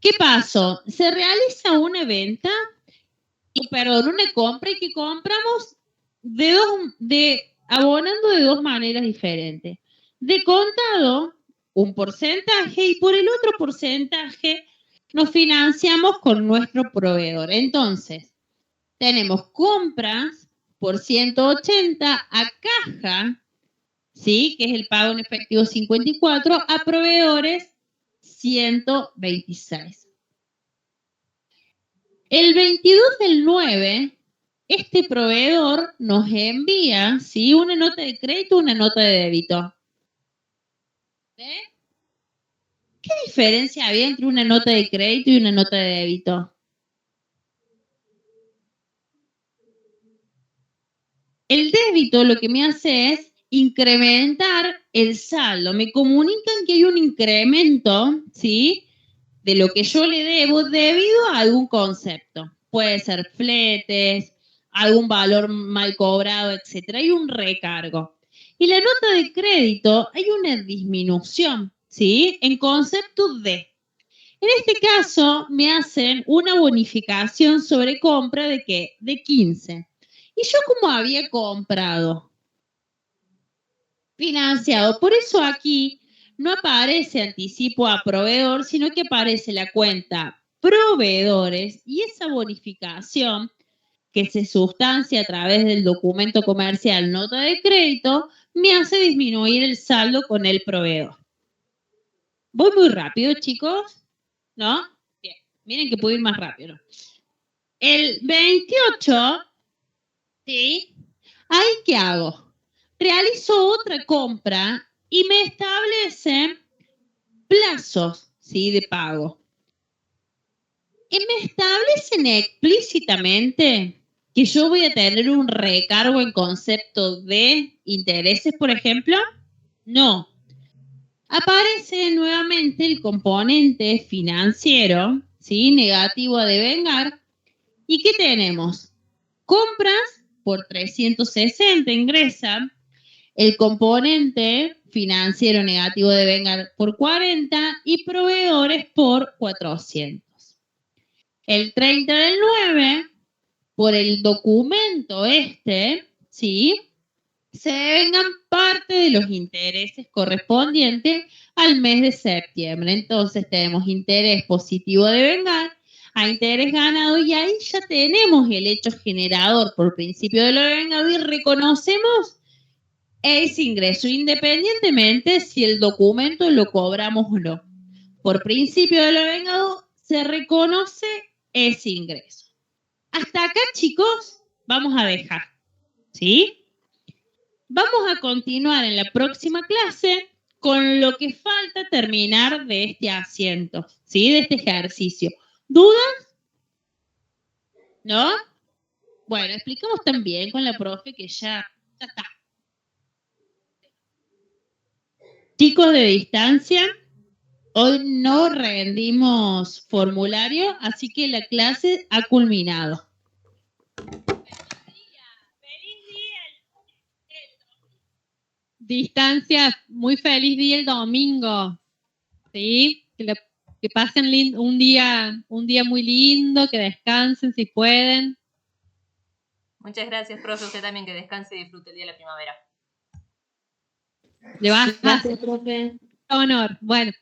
¿qué pasó? Se realiza una venta, perdón, una compra y que compramos abonando de dos maneras diferentes. De contado, un porcentaje y por el otro porcentaje nos financiamos con nuestro proveedor. Entonces, tenemos compras por 180 a caja ¿sí? Que es el pago en efectivo 54, a proveedores 126. El 22/9, este proveedor nos envía, ¿sí? Una nota de crédito, una nota de débito. ¿Sí? ¿Qué diferencia había entre una nota de crédito y una nota de débito? El débito lo que me hace es incrementar el saldo. Me comunican que hay un incremento, ¿sí? De lo que yo le debo debido a algún concepto. Puede ser fletes, algún valor mal cobrado, etc. Hay un recargo. Y la nota de crédito hay una disminución, ¿sí? En concepto de. En este caso, me hacen una bonificación sobre compra de ¿qué? De 15. Y yo como había comprado financiado, por eso aquí no aparece anticipo a proveedor, sino que aparece la cuenta proveedores y esa bonificación que se sustancia a través del documento comercial nota de crédito me hace disminuir el saldo con el proveedor. Voy muy rápido, chicos, ¿no? Bien, miren que puedo ir más rápido. El 28, ¿sí? ¿Ahí qué hago? Realizo otra compra y me establece plazos, ¿sí? De pago. Y me establecen explícitamente que yo voy a tener un recargo en concepto de intereses, por ejemplo. No. Aparece nuevamente el componente financiero, ¿sí? Negativo a devengar. ¿Y qué tenemos? Compras por 360 ingresan, el componente financiero negativo de vengar por 40 y proveedores por 400. El 30/9, por el documento ¿sí? Se devengan parte de los intereses correspondientes al mes de septiembre. Entonces tenemos interés positivo de vengar a interés ganado y ahí ya tenemos el hecho generador por principio de lo devengado y reconocemos ese ingreso independientemente si el documento lo cobramos o no. Por principio de lo devengado se reconoce ese ingreso. Hasta acá, chicos, vamos a dejar, ¿sí? Vamos a continuar en la próxima clase con lo que falta terminar de este asiento, ¿sí? De este ejercicio. ¿Dudas? ¿No? Bueno, explicamos también con la profe que ya está. Chicos de distancia, hoy no rendimos formulario, así que la clase ha culminado. Distancia, muy feliz día el domingo, ¿sí? Que pasen un día muy lindo, que descansen si pueden. Muchas gracias, profe. Usted también que descanse y disfrute el día de la primavera. Le vas a Gracias, profe. honor. Bueno.